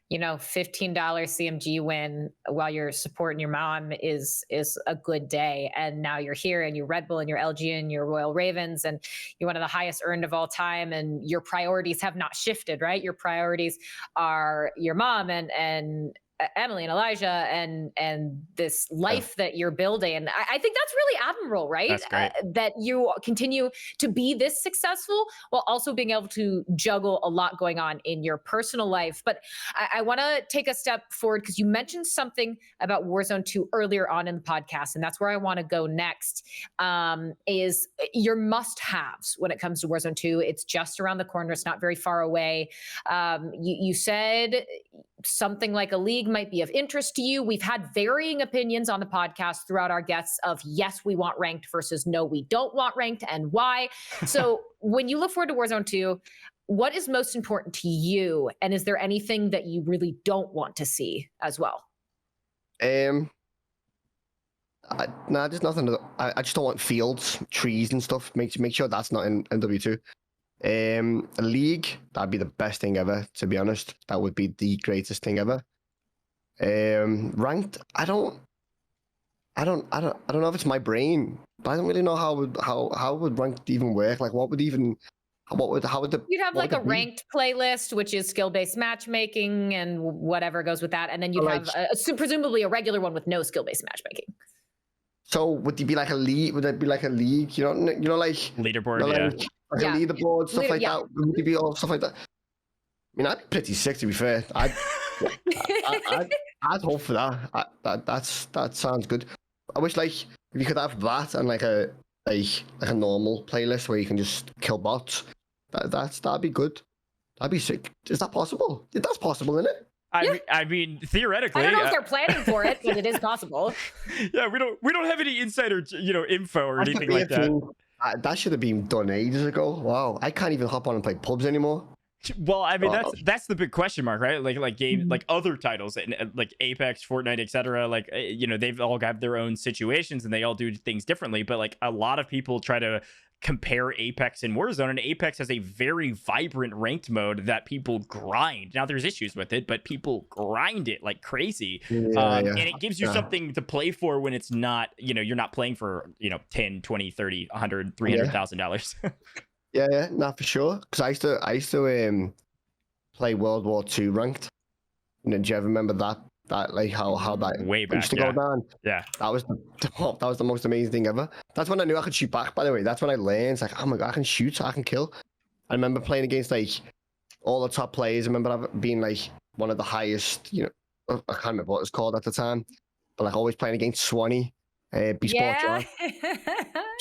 you know, $15 CMG win while you're supporting your mom is a good day. And now you're here and you're RedBull and you're LG and you're Royal Ravens and you're one of the highest earned of all time. And your priorities have not shifted, right? Your priorities are your mom and Emily and Elijah and this life that you're building. And I think that's really admirable, right? That's great. That you continue to be this successful while also being able to juggle a lot going on in your personal life. But I want to take a step forward because you mentioned something about Warzone 2 earlier on in the podcast, and that's where I want to go next, is your must-haves when it comes to Warzone 2. It's just around the corner. It's not very far away. You said something like a league might be of interest to you. We've had varying opinions on the podcast throughout our guests of yes, we want ranked versus no, we don't want ranked, and why. So when you look forward to Warzone 2, what is most important to you? And is there anything that you really don't want to see as well? There's nothing. I just don't want fields, trees and stuff. Make sure that's not in W2. A league, that'd be the best thing ever, to be honest. That would be the greatest thing ever. Ranked, I don't know if it's my brain, but I don't really know how would ranked even work. Like how would the you'd have like a ranked playlist, which is skill-based matchmaking and whatever goes with that, and then you'd have presumably a regular one with no skill-based matchmaking. So would it be like a league? Would it be like a league? You know, like leaderboard, like a leaderboard, stuff like that. Would it be all stuff like that? I mean, I'd be pretty sick, to be fair. I'd hope for that. That sounds good. I wish like if you could have that and like a normal playlist where you can just kill bots. That'd be good. That'd be sick. Is that possible? That's possible, isn't it? I mean, theoretically, I don't know if they're planning for it, but it is possible. Yeah, we don't have any insider, info or anything like that. That should have been done ages ago. Wow, I can't even hop on and play pubs anymore. Well, I mean, that's the big question mark, right? Like game, like other titles, like Apex, Fortnite, etc. Like they've all got their own situations and they all do things differently. But like a lot of people try to compare Apex and Warzone, and Apex has a very vibrant ranked mode that people grind. Now there's issues with it, but people grind it like crazy. And it gives you something to play for when it's not, you're not playing for, 10, 20, 30, 100, $300,000. Yeah, not for sure. Because I used to play World War II ranked. Do you ever remember that? That like how that way back used to go down. Yeah, that was the most amazing thing ever. That's when I knew I could shoot back. By the way, that's when I learned. It's like, oh my god, I can shoot, I can kill. I remember playing against like all the top players. I remember being like one of the highest. I can't remember what it was called at the time, but like always playing against Swanee, B-Sport Josh,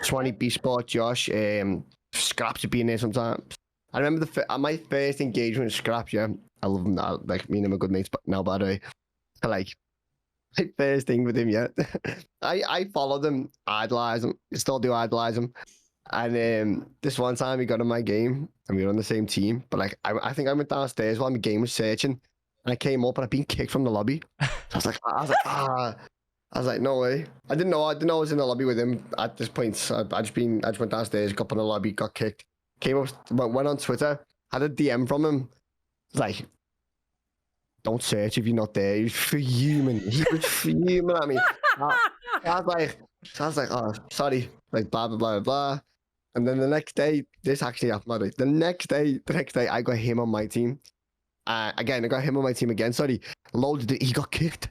Swanee, B-Sport Josh, Scraps would be in there sometimes. I remember my first engagement with Scraps. Yeah, I love him now. Like me and him are good mates, but now, by the way. Like my first thing with him, yeah. I followed him, idolize him, still do idolize him. And this one time he got in my game and we were on the same team. But like I think I went downstairs while my game was searching and I came up and I'd been kicked from the lobby. So I was like, no way. I didn't know I was in the lobby with him at this point. So I just went downstairs, got up in the lobby, got kicked. Came up, went on Twitter, had a DM from him. Like, don't search if you're not there. He was fuming. At me. I was like, oh, sorry. Like, blah, blah, blah, blah. And then the next day, this actually happened. Like, the next day, I got him on my team. Again, I got him on my team again. Sorry. Loaded it. He got kicked.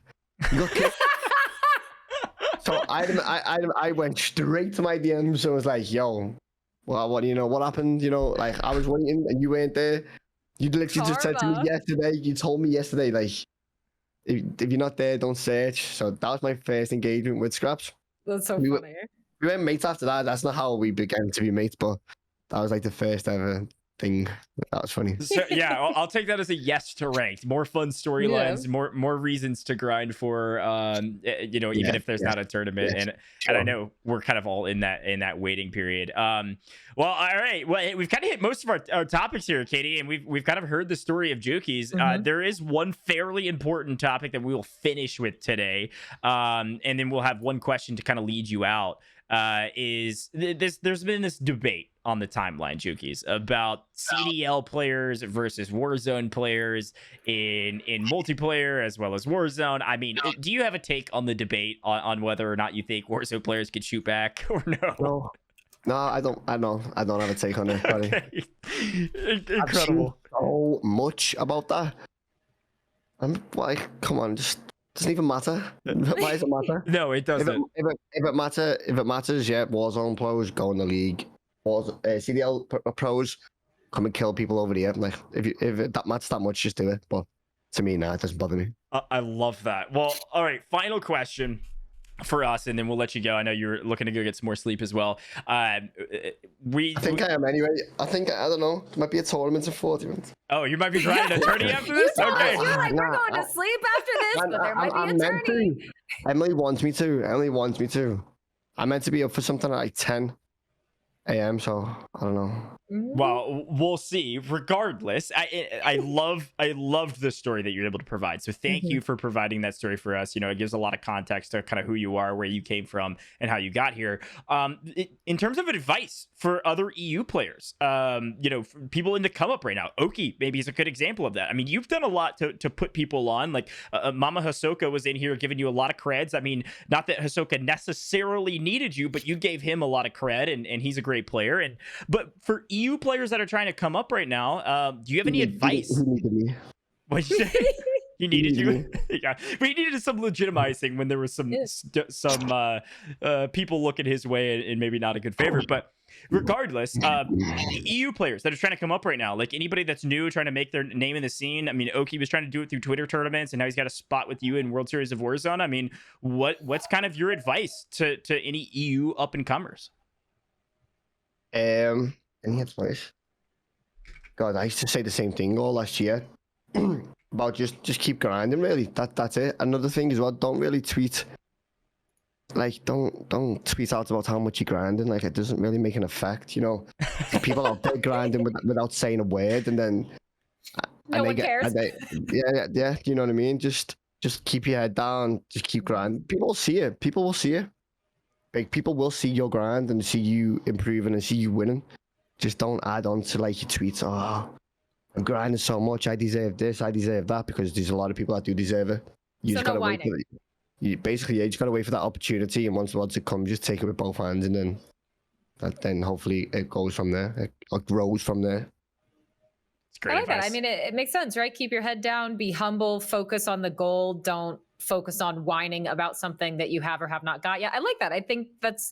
So I went straight to my DMs and was like, yo, well, what happened? Like, I was waiting and you weren't there. You literally just said to me yesterday, you told me yesterday, like, if you're not there, don't search. So that was my first engagement with Scraps. That's so funny. We went mates after that. That's not how we began to be mates, but That was like the first ever thing. That was funny. So, yeah, I'll take that as a yes to ranked. More fun storylines, more reasons to grind for. You know, even if there's not a tournament, and I know we're kind of all in that waiting period. Well, all right. Well, we've kind of hit most of our topics here, Katie, and we've kind of heard the story of Jukeyz. There is one fairly important topic that we will finish with today, and then we'll have one question to kind of lead you out. There's been this debate on the timeline, Jukeyz, about CDL players versus Warzone players in multiplayer as well as Warzone. I mean, do you have a take on the debate on whether or not you think Warzone players could shoot back or no? No, I don't have a take on it. Okay. Incredible. So much about that. I'm like, come on, just doesn't even matter. Why does it matter? No, it doesn't. If it matters, yeah, Warzone pros go in the league. CDL pros come and kill people over here. Like, if that matters that much, just do it. But to me, it doesn't bother me. I love that. Well, all right, final question for us, and then we'll let you go. I know you're looking to go get some more sleep as well. I think I am anyway. I don't know. It might be a tournament in 40 minutes. Oh, you might be grinding a tourney after this? Okay. You're like, we're going to sleep after this, but there might be a tourney. Emily wants me to. I'm meant to be up for something at like 10 a.m. So I don't know. Well, we'll see. Regardless, I loved the story that you're able to provide. So thank you for providing that story for us. You know, it gives a lot of context to kind of who you are, where you came from, and how you got here. In terms of advice for other EU players, you know, people in the come up right now, Oki maybe is a good example of that. I mean, you've done a lot to put people on. Like Mama Hisoka was in here giving you a lot of creds. I mean, not that Hisoka necessarily needed you, but you gave him a lot of cred, and he's a great player. But for EU players that are trying to come up right now, do you have any advice? He needed me. What'd you say? He needed you? Yeah, but he needed some legitimizing when there was some people looking his way in maybe not a good favor. But regardless, EU players that are trying to come up right now, like anybody that's new trying to make their name in the scene. I mean, Oki was trying to do it through Twitter tournaments, and now he's got a spot with you in World Series of Warzone. I mean, what's kind of your advice to any EU up and comers? Any advice? God, I used to say the same thing all last year about just keep grinding. Really, that's it. Another thing as well, don't really tweet. Like, don't tweet out about how much you're grinding. Like, it doesn't really make an effect. You know, people out there grinding without saying a word, and then no one cares. Yeah. You know what I mean? Just keep your head down. Just keep grinding. People will see it. People will see it. Like, people will see your grind and see you improving and see you winning. Just don't add on to like your tweets. Oh, I'm grinding so much. I deserve this. I deserve that, because there's a lot of people that do deserve it. You just gotta wait for it. You just gotta wait for that opportunity, and once it comes, just take it with both hands, and then hopefully it goes from there. It grows from there. It's great. I like that. I mean, it makes sense, right? Keep your head down. Be humble. Focus on the goal. Don't focus on whining about something that you have or have not got yet. I like that. I think that's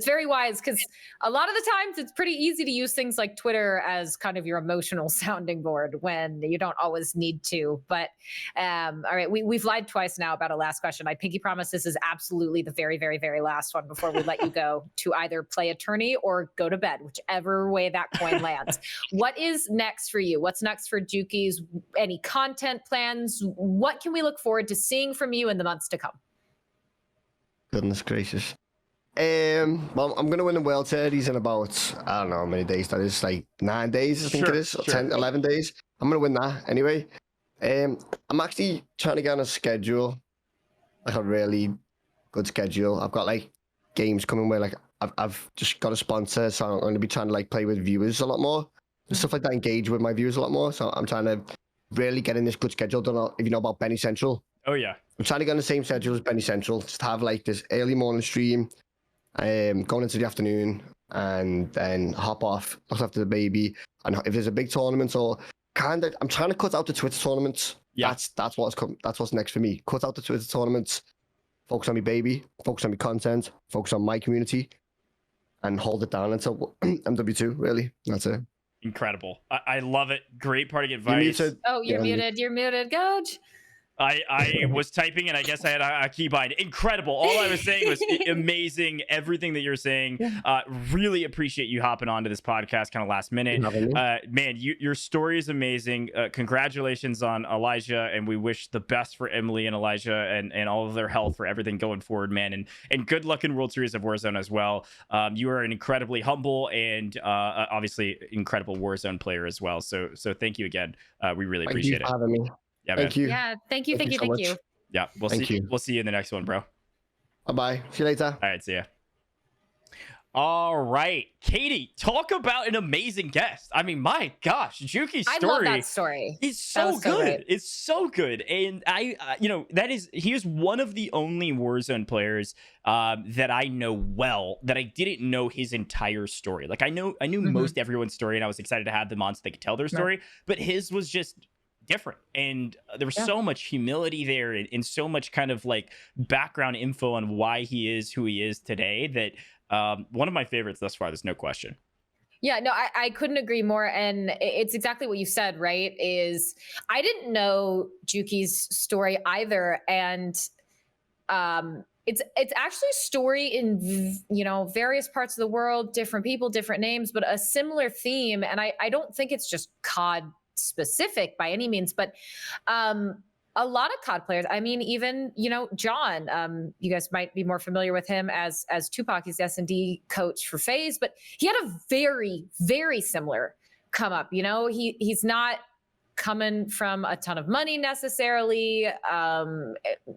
very wise, because a lot of the times it's pretty easy to use things like Twitter as kind of your emotional sounding board when you don't always need to. But all right, we've lied twice now about a last question. I pinky promise this is absolutely the very, very, very last one before we let you go to either play a tourney or go to bed, whichever way that coin lands. What is next for you? What's next for Jukeyz? Any content plans? What can we look forward to seeing from you in the months to come? Goodness gracious. Well, I'm going to win the World Series in about, I don't know how many days that is, like 9 days, I think it is, 10, 11 days. I'm going to win that anyway. I'm actually trying to get on a schedule, like a really good schedule. I've got like games coming where like I've just got a sponsor, so I'm going to be trying to like play with viewers a lot more and stuff like that, engage with my viewers a lot more. So I'm trying to really get in this good schedule. Don't know if you know about Benny Central. Oh yeah, I'm trying to get on the same schedule as Benny Central. Just have like this early morning stream, going into the afternoon, and then hop off, look after the baby. And if there's a big tournament or I'm trying to cut out the Twitter tournaments. Yeah, that's what's next for me. Cut out the Twitter tournaments, focus on my baby, focus on my content, focus on my community, and hold it down until MW2. Really, that's it. Incredible. I love it. Great party advice. Oh, you're muted. You're muted, Goj. I was typing and I guess I had a keybind. Incredible. All I was saying was amazing. Everything that you're saying. Really appreciate you hopping onto this podcast kind of last minute. Man, your story is amazing. Congratulations on Elijah, and we wish the best for Emily and Elijah and all of their health for everything going forward, man. And good luck in World Series of Warzone as well. You are an incredibly humble and obviously incredible Warzone player as well. So thank you again. We really appreciate it. Thank you for having me. Yeah, thank you. Yeah, thank you. Thank you. Yeah, we'll see you in the next one, bro. Bye. See you later. All right, see ya. All right, Katie, talk about an amazing guest. I mean, my gosh, Jukey's story. I love that story. It's so good. It's so good. And he is one of the only Warzone players that I know well that I didn't know his entire story. Like I knew most everyone's story, and I was excited to have them on so they could tell their story. But his was just different, and there was so much humility there and so much kind of like background info on why he is who he is today that one of my favorites thus far, there's no question. Yeah, no, I couldn't agree more. And it's exactly what you said, right? Is I didn't know Jukey's story either. And it's actually a story in, various parts of the world, different people, different names, but a similar theme. And I don't think it's just COD specific by any means, but a lot of COD players, I mean, even, John, you guys might be more familiar with him as Tupac. He's the S&D coach for FaZe, but he had a very, very similar come up. He's not coming from a ton of money necessarily.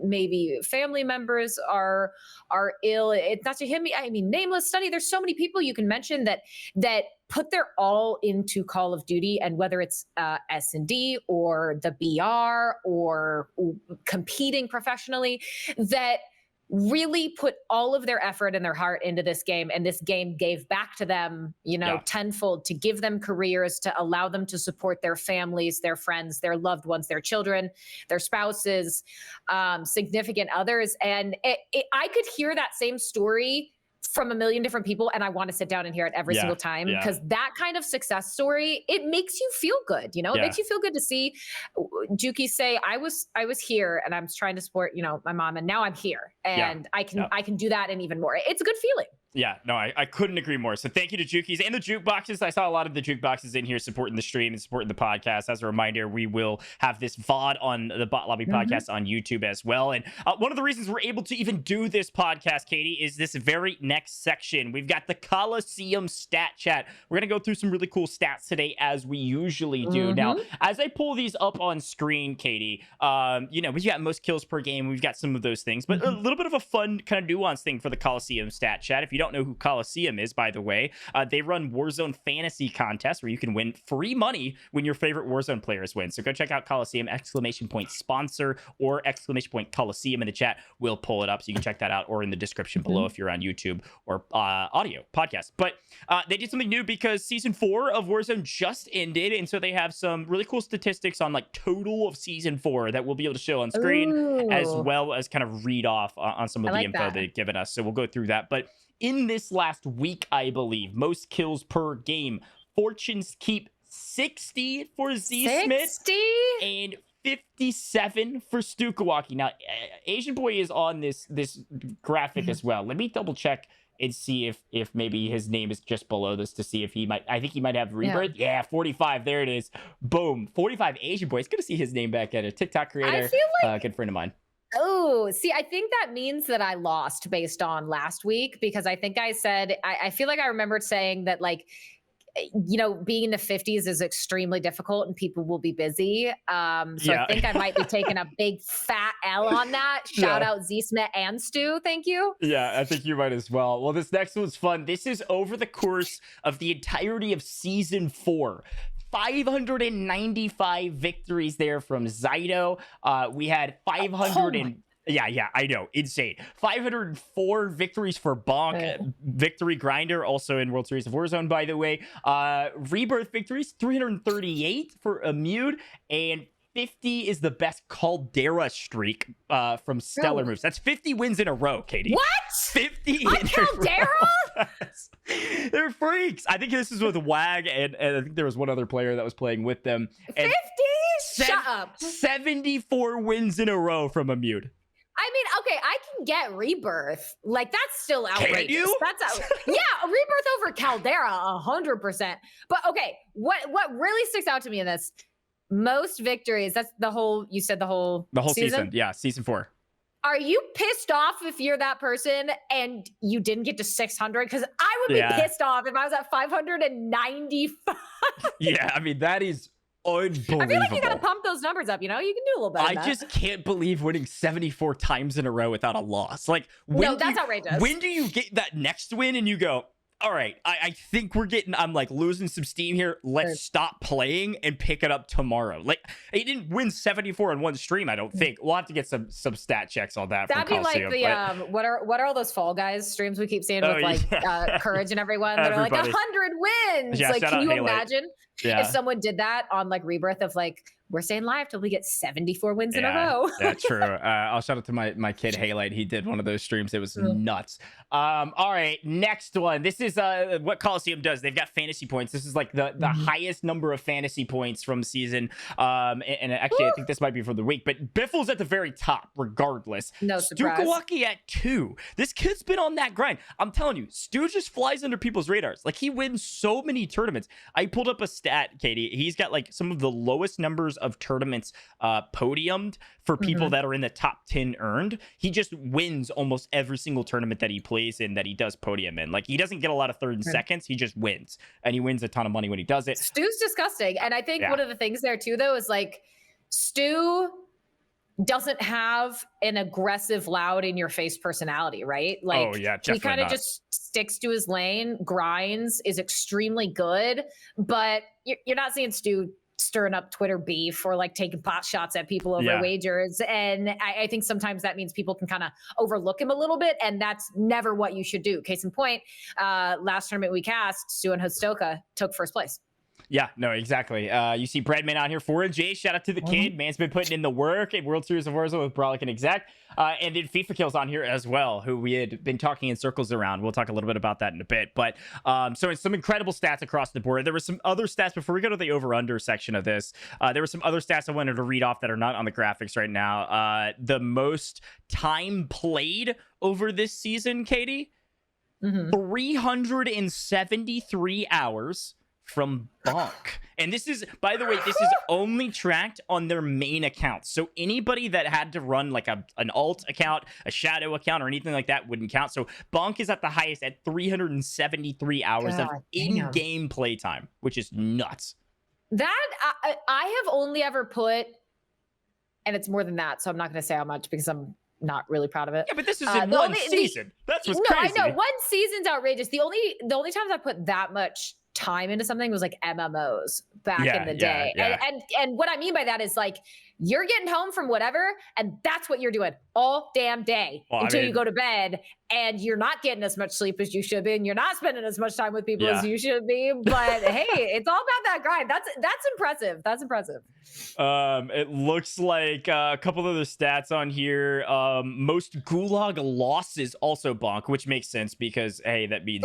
Maybe family members are ill. It's not to him. I mean, nameless study. There's so many people you can mention that put their all into Call of Duty, and whether it's S&D or the BR or competing professionally, that really put all of their effort and their heart into this game, and this game gave back to them, tenfold, to give them careers, to allow them to support their families, their friends, their loved ones, their children, their spouses, significant others. And I could hear that same story from a million different people, and I want to sit down and hear it every single time, because that kind of success story, it makes you feel good. It makes you feel good to see Jukeyz say, I was here and I'm trying to support, my mom, and now I'm here, and I can do that and even more. It's a good feeling. Yeah, no, I couldn't agree more. So thank you to Jukeyz and the jukeboxes. I saw a lot of the jukeboxes in here supporting the stream and supporting the podcast. As a reminder, we will have this VOD on the Bot Lobby podcast on YouTube as well. And one of the reasons we're able to even do this podcast, Katie, is this very next section. We've got the Kolosseum stat chat. We're going to go through some really cool stats today, as we usually do. Now, as I pull these up on screen, Katie, we've got most kills per game. We've got some of those things, but a little bit of a fun kind of nuanced thing for the Kolosseum stat chat. If you don't know who Kolosseum is, by the way, they run Warzone fantasy contests where you can win free money when your favorite Warzone players win. So go check out Kolosseum, !sponsor or !Kolosseum in the chat. We'll pull it up so you can check that out, or in the description below if you're on YouTube or audio podcast. But they did something new because season 4 of Warzone just ended, and so they have some really cool statistics on like total of season 4 that we'll be able to show on screen, as well as kind of read off on some of the info they've given us. So we'll go through that. But in this last week, I believe, most kills per game, Fortunes keep 60 for Z-Smith and 57 for Stukawaki. Now, Asian Boy is on this graphic as well. Let me double check and see if maybe his name is just below this, to see if he might. I think he might have Rebirth. Yeah, 45. There it is. Boom. 45 Asian Boy. It's good to see his name back at a TikTok creator. I feel like good friend of mine. Oh, see, I think that means that I lost based on last week, because I think I said, I feel like I remembered saying that, like, being in the 50s is extremely difficult and people will be busy. So I think I might be taking a big fat L on that. Shout out Z-Smith and Stu. Thank you. Yeah, I think you might as well. Well, this next one's fun. This is over the course of the entirety of season 4. 595 victories there from Zydo. We had 500 I know, insane. 504 victories for Bonk. Victory Grinder, also in World Series of Warzone, by the way. Rebirth victories, 338 for Immune, and 50 is the best Caldera streak from Stellar Moves. That's 50 wins in a row, Katie. What? 50 on Caldera? They're freaks. I think this is with WAG, and I think there was one other player that was playing with them. And 50? Shut up. 74 wins in a row from a mute. I mean, okay, I can get Rebirth. Like, that's still outrageous. Can you? Yeah, Rebirth over Caldera, 100%. But okay, what really sticks out to me in this, most victories, that's you said the whole season? Yeah, season 4. Are you pissed off if you're that person and you didn't get to 600? Because I would be pissed off if I was at 595. Yeah, I mean, that is unbelievable. I feel like you gotta pump those numbers up, you know? You can do a little better. I just can't believe winning 74 times in a row without a loss. Like, that's outrageous. When do you get that next win and you go, all right, I think I'm like losing some steam here. Let's stop playing and pick it up tomorrow. Like, he didn't win 74 in one stream, I don't think. We'll have to get some stat checks on that. That'd from be like Kolosseum, the what are all those Fall Guys streams we keep seeing with Courage and everyone that are like 100 wins. Yeah, like, can you Highlight. imagine if someone did that on like Rebirth of like, we're staying live till we get 74 wins in a row. Yeah, true. I'll shout out to my kid Highlight. He did one of those streams. It was nuts. All right, next one. This is what Kolosseum does. They've got fantasy points. This is like the highest number of fantasy points from season. And actually, I think this might be for the week, but Biffle's at the very top, regardless. No surprise. Stukawaki at 2. This kid's been on that grind. I'm telling you, Stu just flies under people's radars. Like, he wins so many tournaments. I pulled up a stat, Katie. He's got like some of the lowest numbers of tournaments podiumed for people that are in the top 10 earned. He just wins almost every single tournament that he plays in, that he does podium in. Like, he doesn't get a lot of third and seconds. He just wins, and he wins a ton of money when he does it. Stu's disgusting. And I think one of the things there too, though, is like, Stu doesn't have an aggressive, loud, in your face personality, right? Like, he kind of just sticks to his lane, grinds, is extremely good, but you're not seeing Stu stirring up Twitter beef or like taking pot shots at people over wagers. And I think sometimes that means people can kind of overlook him a little bit, and that's never what you should do. Case in point, last tournament we cast, Stu and Hostoka took first place. Yeah, no, exactly. You see Breadman on here, 4J. Shout out to the kid. Man's been putting in the work at World Series of Warzone with Brolic and Exec. And then FIFA Kills on here as well, who we had been talking in circles around. We'll talk a little bit about that in a bit. But so it's some incredible stats across the board. There were some other stats before we go to the over-under section of this. There were some other stats I wanted to read off that are not on the graphics right now. The most time played over this season, Katie, 373 hours. From Bonk. And this is, by the way, this is only tracked on their main account. So anybody that had to run like an alt account, a shadow account, or anything like that wouldn't count. So Bonk is at the highest at 373 hours of in-game playtime, which is nuts. That I have only ever put, and it's more than that, so I'm not going to say how much because I'm not really proud of it. Yeah, but this is in one season. That's what's crazy. I know, one season's outrageous. The only times I put that much time into something was like MMOs back in the day. And what I mean by that is like, you're getting home from whatever, and that's what you're doing all damn day until you go to bed, and you're not getting as much sleep as you should be, and you're not spending as much time with people as you should be. But hey, it's all about that grind. That's impressive. That's impressive. It looks like a couple other stats on here. Most gulag losses also Bonk, which makes sense because hey, that means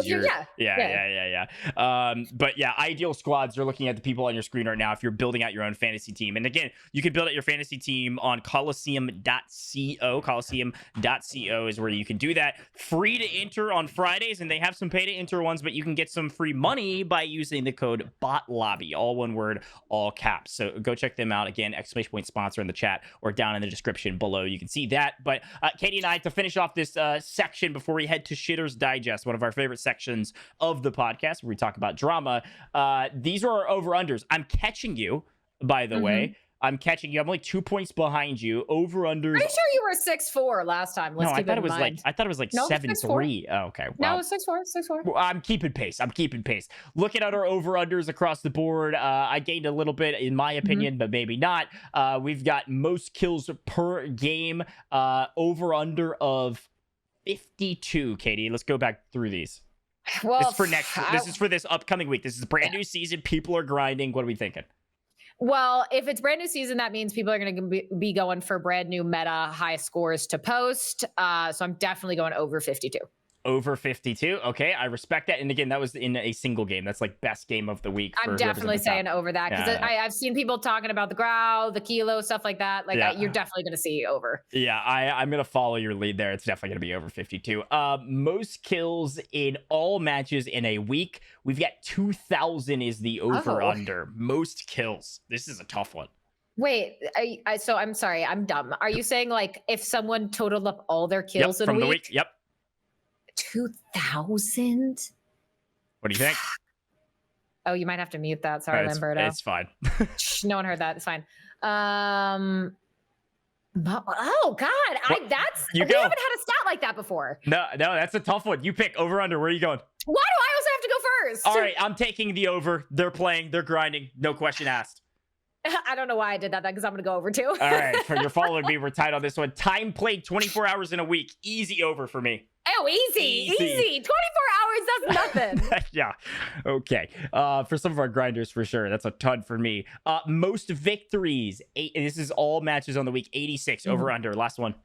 but yeah, ideal squads. You're looking at the people on your screen right now if you're building out your own fantasy team. And again, you can build out your fantasy team on Kolosseum.co. Kolosseum.co is where you can do that. Free to enter on Fridays, and they have some pay to enter ones, but you can get some free money by using the code BOTLOBBY, all one word, all caps. So go check them out. Again, exclamation point sponsor in the chat or down in the description below. You can see that. But Katie and I, to finish off this section before we head to Shitter's Digest, one of our favorite sections of the podcast where we talk about drama, these are our over-unders. I'm catching you, by the way. I'm catching you. I'm only 2 points behind you. Over-unders. I'm sure you were 6'4" last time. Let's keep it in mind. I thought it was like 7'3". Oh, okay. Wow. No, 6'4". Well, I'm keeping pace. Looking at our over-unders across the board, I gained a little bit, in my opinion, but maybe not. We've got most kills per game, over-under of 52, Katie. Let's go back through these. Well, this is for this upcoming week. This is a brand new season. People are grinding. What are we thinking? Well, if it's brand new season, that means people are going to be going for brand new meta high scores to post. So I'm definitely going over 52. Over 52. Okay, I respect that. And again, that was in a single game. That's like best game of the week. I'm definitely saying over that because I've seen people talking about the growl, the kilo, stuff like that. Like you're definitely going to see over. Yeah, I'm going to follow your lead there. It's definitely going to be over 52. Most kills in all matches in a week. We've got 2,000 is the over under. Most kills. This is a tough one. Wait, so I'm sorry, I'm dumb. Are you saying like if someone totaled up all their kills in from a the week? Yep. 2,000? What do you think? Oh, you might have to mute that. Sorry, Lamberto. It's fine. No one heard that. It's fine. Oh God, we haven't had a stat like that before. No, that's a tough one. You pick over under. Where are you going? Why do I also have to go first? All right, I'm taking the over. They're playing. They're grinding. No question asked. I don't know why I did that because I'm going to go over too. All right, for your following me, we're tied on this one. Time played 24 hours in a week. Easy over for me. Oh, easy. 24 hours, that's nothing. Yeah. Okay. For some of our grinders, for sure. That's a ton for me. Most victories. This is all matches on the week. 86 over under. Last one.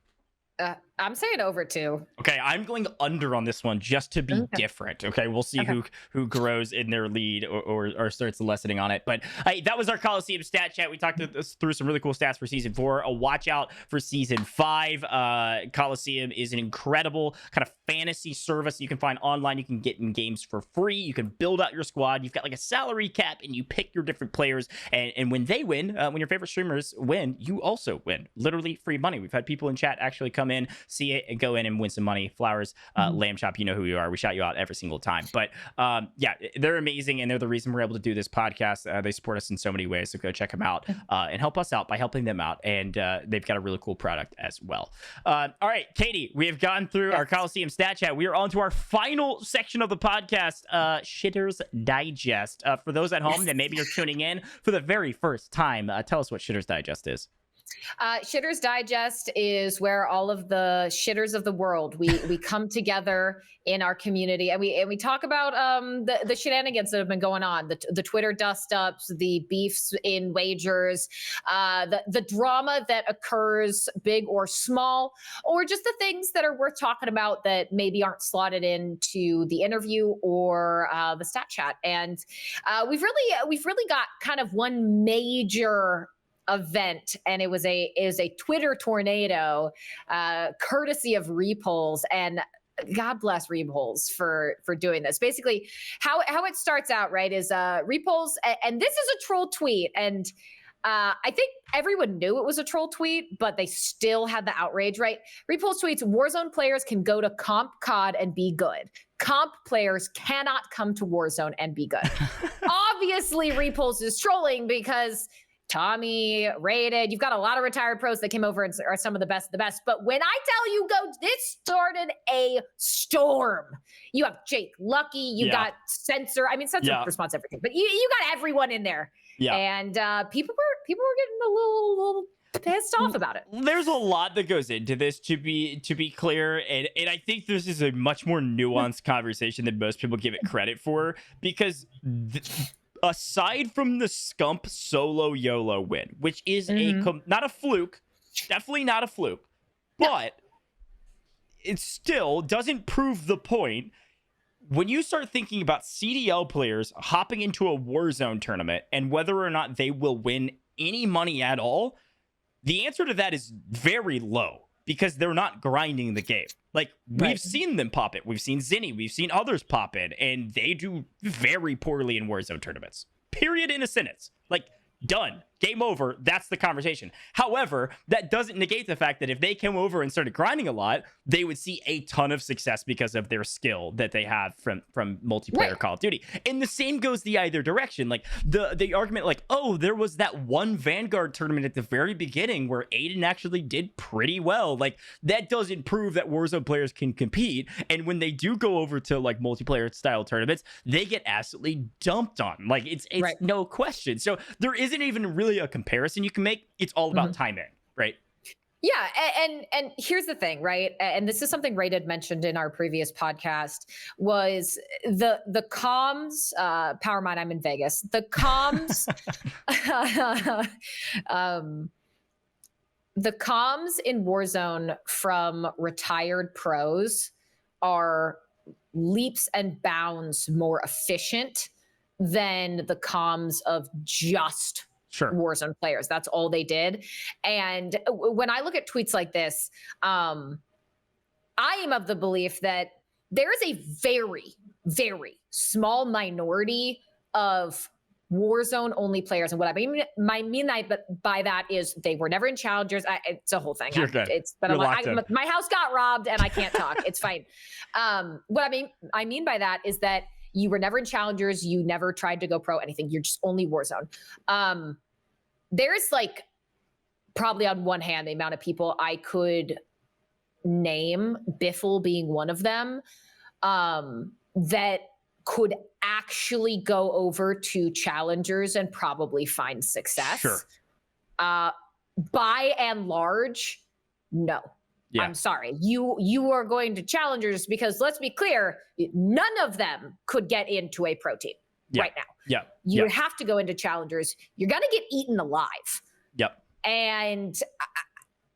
I'm saying over too. Okay, I'm going under on this one just to be different. Okay, we'll see who grows in their lead or starts lessening on it. But that was our Kolosseum stat chat. We talked through some really cool stats for season 4. A watch out for season 5. Kolosseum is an incredible kind of fantasy service you can find online. You can get in games for free. You can build out your squad. You've got like a salary cap, and you pick your different players. And when they win, when your favorite streamers win, you also win. Literally free money. We've had people in chat actually come in, see it, and go in and win some money. Flowers, Lamb Chop, you know who you are. We shout you out every single time. But yeah, they're amazing, and they're the reason we're able to do this podcast. They support us in so many ways, so go check them out and help us out by helping them out. And they've got a really cool product as well. All right, Katie, we have gone through our Kolosseum stat chat. We are on to our final section of the podcast, Shitters Digest. For those at home that maybe are tuning in for the very first time, tell us what Shitters Digest is. Shitters Digest is where all of the shitters of the world we come together in our community, and we talk about the shenanigans that have been going on, the Twitter dust ups, the beefs in wagers, the drama that occurs, big or small, or just the things that are worth talking about that maybe aren't slotted into the interview or the stat chat. And we've really got kind of one major event, and it was a Twitter tornado, courtesy of RedBull, and God bless RedBull for doing this. Basically, how it starts out, right, is RedBull, and this is a troll tweet, and I think everyone knew it was a troll tweet, but they still had the outrage, right? RedBull tweets, Warzone players can go to Comp COD and be good. Comp players cannot come to Warzone and be good. Obviously, RedBull is trolling because Tommy, Rated, you've got a lot of retired pros that came over and are some of the best of the best. But when I tell you this started a storm. You have Jake Lucky, you got Censor. I mean, Censor responds to everything, but you got everyone in there. Yeah. And people were getting a little pissed off about it. There's a lot that goes into this, to be clear, and I think this is a much more nuanced conversation than most people give it credit for, because aside from the Scump solo YOLO win, which is not a fluke, definitely not a fluke, but it still doesn't prove the point. When you start thinking about CDL players hopping into a Warzone tournament and whether or not they will win any money at all, the answer to that is very low, because they're not grinding the game. Like, we've seen them pop it. We've seen Zinni. We've seen others pop in, and they do very poorly in Warzone tournaments. Period, in a sentence. Like, done. Game over. That's the conversation. However, that doesn't negate the fact that if they came over and started grinding a lot, they would see a ton of success because of their skill that they have from multiplayer Call of Duty. And the same goes the either direction. Like, the argument, like, oh, there was that one Vanguard tournament at the very beginning where Aiden actually did pretty well. Like, that doesn't prove that Warzone players can compete. And when they do go over to, like, multiplayer style tournaments, they get absolutely dumped on. Like, it's no question. So there isn't even really a comparison you can make. It's all about timing, right? Yeah, and here's the thing, right? And this is something Ray had mentioned in our previous podcast, was the comms, Power Mine, I'm in Vegas. The comms, the comms in Warzone from retired pros are leaps and bounds more efficient than the comms of just Warzone players. That's all they did. And when I look at tweets like this, I am of the belief that there is a very, very small minority of Warzone only players. And what I mean by that is they were never in challengers. It's a whole thing. My house got robbed and I can't talk. It's fine. What I mean by that is that you were never in challengers. You never tried to go pro anything. You're just only Warzone. There's like probably on one hand, the amount of people I could name, Biffle being one of them, that could actually go over to challengers and probably find success. Sure. By and large, no. Yeah. I'm sorry. You are going to challengers because let's be clear, none of them could get into a pro team right now. Yeah. You would have to go into challengers. You're going to get eaten alive. Yep. And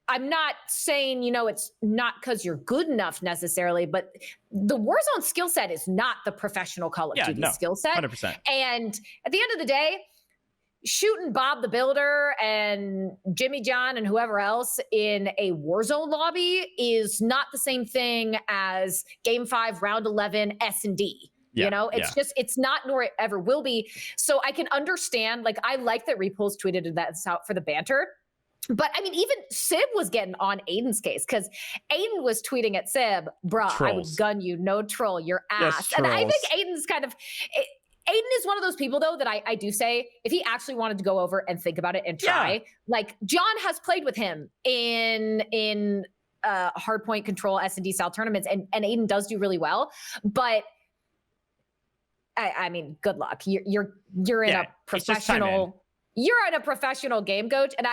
I'm not saying, it's not because you're good enough necessarily, but the Warzone skill set is not the professional Call of Duty skill set. 100%. And at the end of the day, shooting Bob the Builder and Jimmy John and whoever else in a Warzone lobby is not the same thing as Game 5, Round 11, S&D. It's just, it's not, nor it ever will be. So I can understand, like, I like that Repulse tweeted that out for the banter. But I mean, even Sib was getting on Aiden's case because Aiden was tweeting at Sib, bruh, I would gun you, no troll, your ass. Yes, and I think Aiden's Aiden is one of those people, though, that I do say, if he actually wanted to go over and think about it and try, like John has played with him in hardpoint control S&D style tournaments, and Aiden does do really well. But I mean, good luck. You're in a professional, you're in a professional game coach, and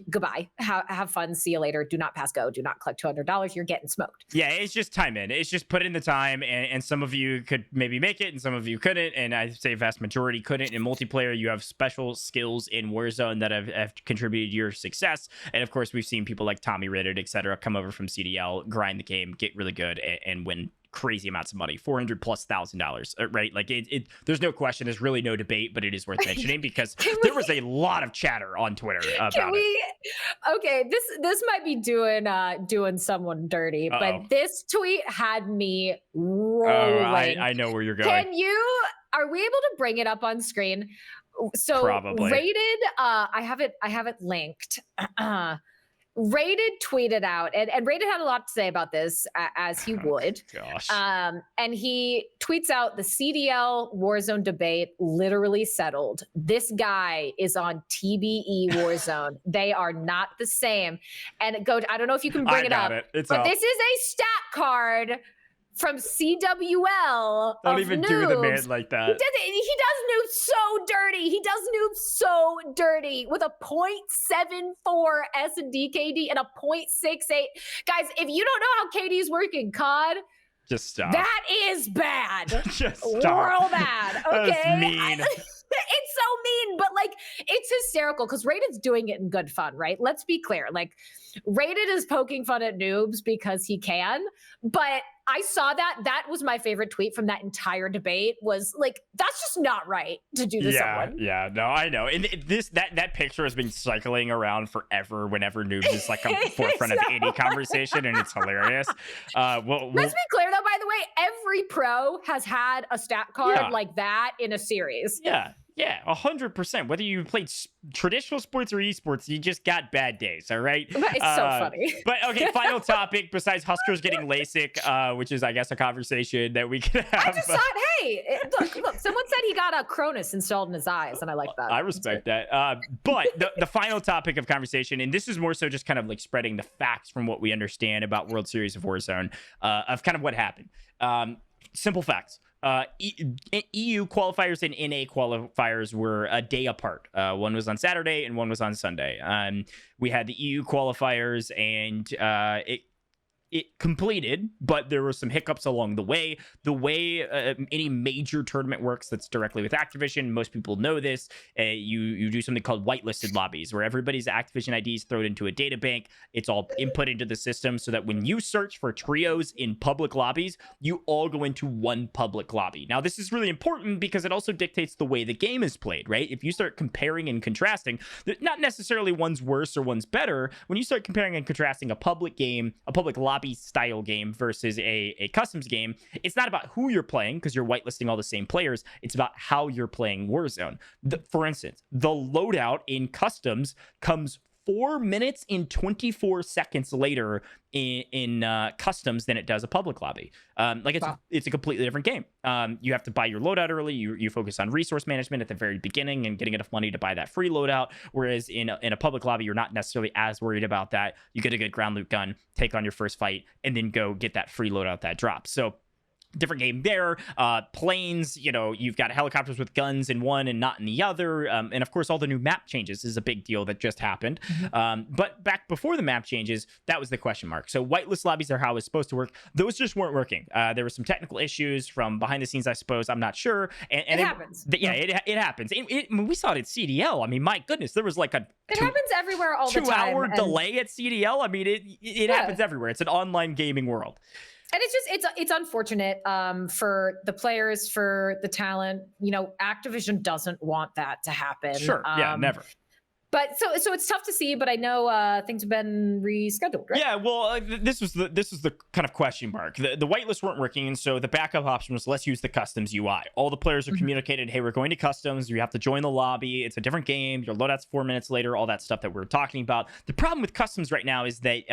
goodbye. Have fun. See you later. Do not pass go. Do not collect $200. You're getting smoked. Yeah, it's just time in. It's just put in the time, and some of you could maybe make it, and some of you couldn't. And I say vast majority couldn't. In multiplayer, you have special skills in Warzone that have contributed to your success. And of course, we've seen people like Tommy Reddit, etc., come over from CDL, grind the game, get really good, and win crazy amounts of money, $400,000+, right? Like there's no question, there's really no debate, but it is worth mentioning because there was a lot of chatter on Twitter about it. Okay, this might be doing someone dirty, but this tweet had me rolling. I know where you're going. Are we able to bring it up on screen? So probably. Rated, I have it linked. Rated tweeted out, and Rated had a lot to say about this, as he would. Gosh. And he tweets out, the CDL Warzone debate literally settled. This guy is on TBE Warzone. They are not the same. And I don't know if you can bring it up, but this is a stat card from CWL. Don't even do the man like that. He does noob so dirty. He does noob so dirty with a 0.74 S&D KD and a 0.68. Guys, if you don't know how KD is working, COD, just stop. That is bad. Just stop. Real bad. Okay. That's mean. It's so mean, but like it's hysterical because Rated's doing it in good fun, right? Let's be clear. Like Rated is poking fun at noobs because he can, but I saw that was my favorite tweet from that entire debate, was like, that's just not right to do to someone. Yeah, no, I know. And that picture has been cycling around forever whenever noobs is like a forefront of any conversation, and it's hilarious. Let's be clear though, by the way, every pro has had a stat card like that in a series. Yeah, 100%. Whether you played traditional sports or esports, you just got bad days, all right? It's so funny. But okay, final topic, besides Huskers getting LASIK, which is, I guess, a conversation that we could have. I just thought, hey, look, someone said he got a Cronus installed in his eyes, and I like that. I respect that. But the final topic of conversation, and this is more so just kind of like spreading the facts from what we understand about World Series of Warzone, of kind of what happened. Simple facts. EU qualifiers and NA qualifiers were a day apart. One was on Saturday and one was on Sunday. We had the EU qualifiers, and it completed, but there were some hiccups along the way. The way any major tournament works that's directly with Activision, most people know this, you do something called whitelisted lobbies, where everybody's Activision ID is thrown into a data bank. It's all input into the system so that when you search for trios in public lobbies, you all go into one public lobby. Now, this is really important because it also dictates the way the game is played, right? If you start comparing and contrasting, not necessarily one's worse or one's better, when you start comparing and contrasting a public game, a public lobby style game versus a customs game, it's not about who you're playing because you're whitelisting all the same players. It's about how you're playing Warzone. For instance, the loadout in customs comes 4 minutes and 24 seconds later in customs than it does a public lobby. It's a completely different game. You have to buy your loadout early. You focus on resource management at the very beginning and getting enough money to buy that free loadout. Whereas in a public lobby, you're not necessarily as worried about that. You get a good ground loot gun, take on your first fight, and then go get that free loadout that drops. So different game there. Planes, you've got helicopters with guns in one and not in the other. And of course, all the new map changes is a big deal that just happened. But back before the map changes, that was the question mark. So whitelist lobbies are how it's supposed to work. Those just weren't working. There were some technical issues from behind the scenes, I suppose. I'm not sure. And it happens. It happens. We saw it at CDL. I mean, my goodness, there was like it happens everywhere all the time. 2-hour delay at CDL. I mean, it happens everywhere. It's an online gaming world. And it's unfortunate for the players, for the talent. Activision doesn't want that to happen. Sure, never. But so it's tough to see. But I know things have been rescheduled, right? Yeah, well, this was the kind of question mark. The whitelist weren't working, and so the backup option was let's use the customs UI. All the players are communicated, hey, we're going to customs. You have to join the lobby. It's a different game. Your loadout's 4 minutes later. All that stuff that we're talking about. The problem with customs right now is that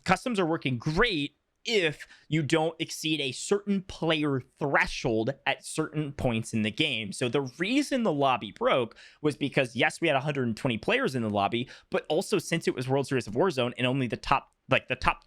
customs are working great if you don't exceed a certain player threshold at certain points in the game. So the reason the lobby broke was because, yes, we had 120 players in the lobby, but also since it was World Series of Warzone and only the top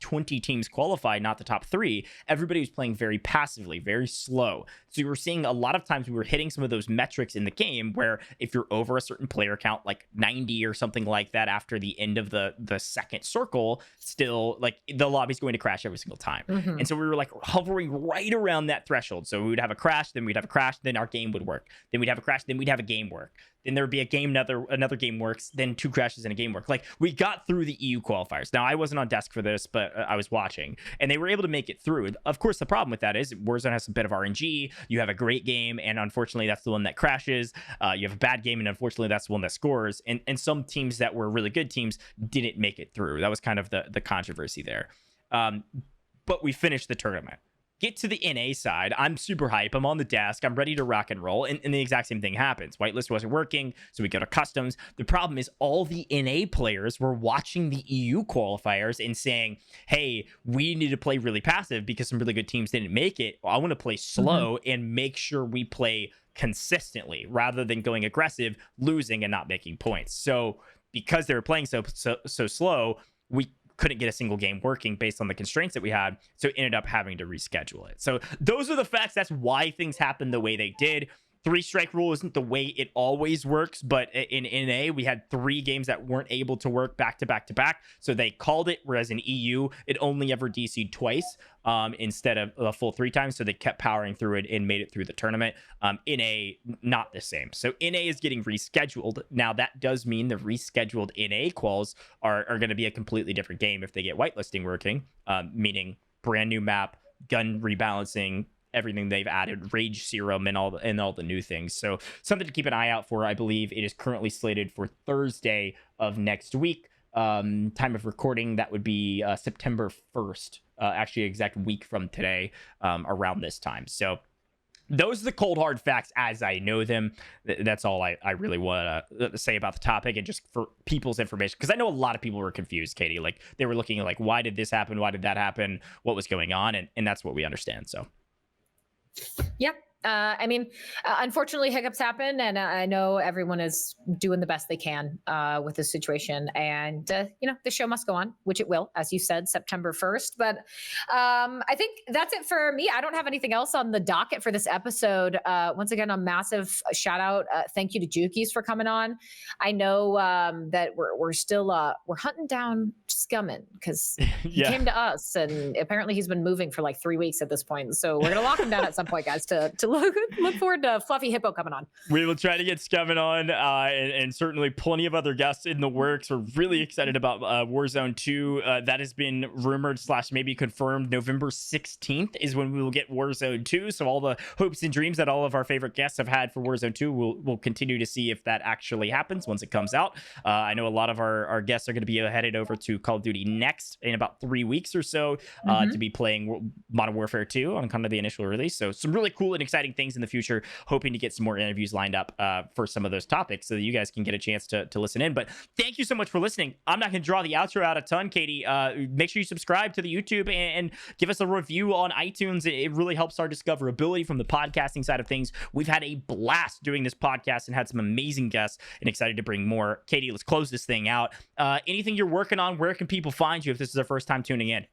20 teams qualified, not the top 3, everybody was playing very passively, very slow. So you were seeing a lot of times we were hitting some of those metrics in the game where if you're over a certain player count, like 90 or something like that after the end of the second circle, still like the lobby's going to crash every single time. And so we were like hovering right around that threshold. So we would have a crash, then we'd have a crash, then our game would work. Then we'd have a crash, then we'd have a game work. Then there would be a game, another game works, then 2 crashes and a game work. Like, we got through the EU qualifiers. Now, I wasn't on desk for this, but I was watching, and they were able to make it through. Of course, the problem with that is Warzone has a bit of RNG. You have a great game, and unfortunately, that's the one that crashes. You have a bad game, and unfortunately, that's the one that scores. And some teams that were really good teams didn't make it through. That was kind of the controversy there. But we finished the tournament. Get to the NA side. I'm super hype. I'm on the desk. I'm ready to rock and roll. And the exact same thing happens. Whitelist wasn't working, so we go to customs. The problem is all the NA players were watching the EU qualifiers and saying, hey, we need to play really passive because some really good teams didn't make it. I want to play slow and make sure we play consistently rather than going aggressive, losing, and not making points. So because they were playing so slow, we couldn't get a single game working based on the constraints that we had, so ended up having to reschedule it. So those are the facts. That's why things happened the way they did. 3-strike rule isn't the way it always works, but in NA, we had 3 games that weren't able to work back to back to back, so they called it, whereas in EU, it only ever DC'd twice instead of a full 3 times, so they kept powering through it and made it through the tournament. NA, not the same. So NA is getting rescheduled. Now, that does mean the rescheduled NA quals are going to be a completely different game if they get whitelisting working, meaning brand new map, gun rebalancing, everything they've added, rage serum, and all the new things. So something to keep an eye out for. I believe it is currently slated for Thursday of next week. Time of recording, that would be September 1st, actually exact week from today, around this time. So those are the cold hard facts as I know them. That's all I really want to say about the topic, and just for people's information, because I know a lot of people were confused, Katie. Like, they were looking like, why did this happen? Why did that happen? What was going on? And that's what we understand. So yeah, I mean, unfortunately, hiccups happen, and I know everyone is doing the best they can with this situation. And you know, the show must go on, which it will, as you said, September 1st. But I think that's it for me. I don't have anything else on the docket for this episode. Once again, a massive shout out, thank you to Jukeyz for coming on. I know that we're still we're hunting down Scummin because he came to us, and apparently he's been moving for like 3 weeks at this point. So we're gonna lock him down at some point, guys. To look forward to Fluffy Hippo coming on. We will try to get Scummin on, and certainly plenty of other guests in the works. We're really excited about Warzone 2. That has been rumored / maybe confirmed. November 16th is when we will get Warzone 2. So all the hopes and dreams that all of our favorite guests have had for Warzone 2, we'll continue to see if that actually happens once it comes out. I know a lot of our guests are going to be headed over to Call of Duty next in about 3 weeks or so to be playing Modern Warfare 2 on kind of the initial release. So some really cool and exciting things in the future, hoping to get some more interviews lined up for some of those topics so that you guys can get a chance to listen in. But thank you so much for listening. I'm not going to draw the outro out a ton, Katie. Make sure you subscribe to the YouTube and give us a review on iTunes. It really helps our discoverability from the podcasting side of things. We've had a blast doing this podcast and had some amazing guests, and excited to bring more. Katie, let's close this thing out. Anything you're working on, where can people find you if this is their first time tuning in?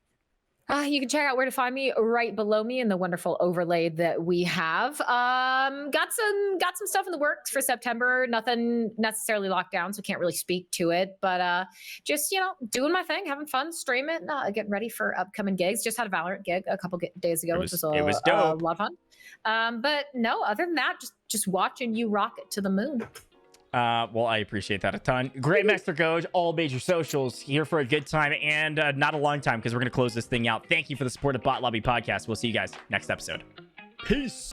You can check out where to find me right below me in the wonderful overlay that we have. Got some stuff in the works for September. Nothing necessarily locked down, so can't really speak to it. But just, you know, doing my thing, having fun, streaming, getting ready for upcoming gigs. Just had a Valorant gig a couple days ago, which was a lot of fun. But no, other than that, just watching you rocket to the moon. Well, I appreciate that a ton. Grandmaster GOJJ, all major socials, here for a good time and not a long time, because we're going to close this thing out. Thank you for the support of Bot Lobby Podcast. We'll see you guys next episode. Peace.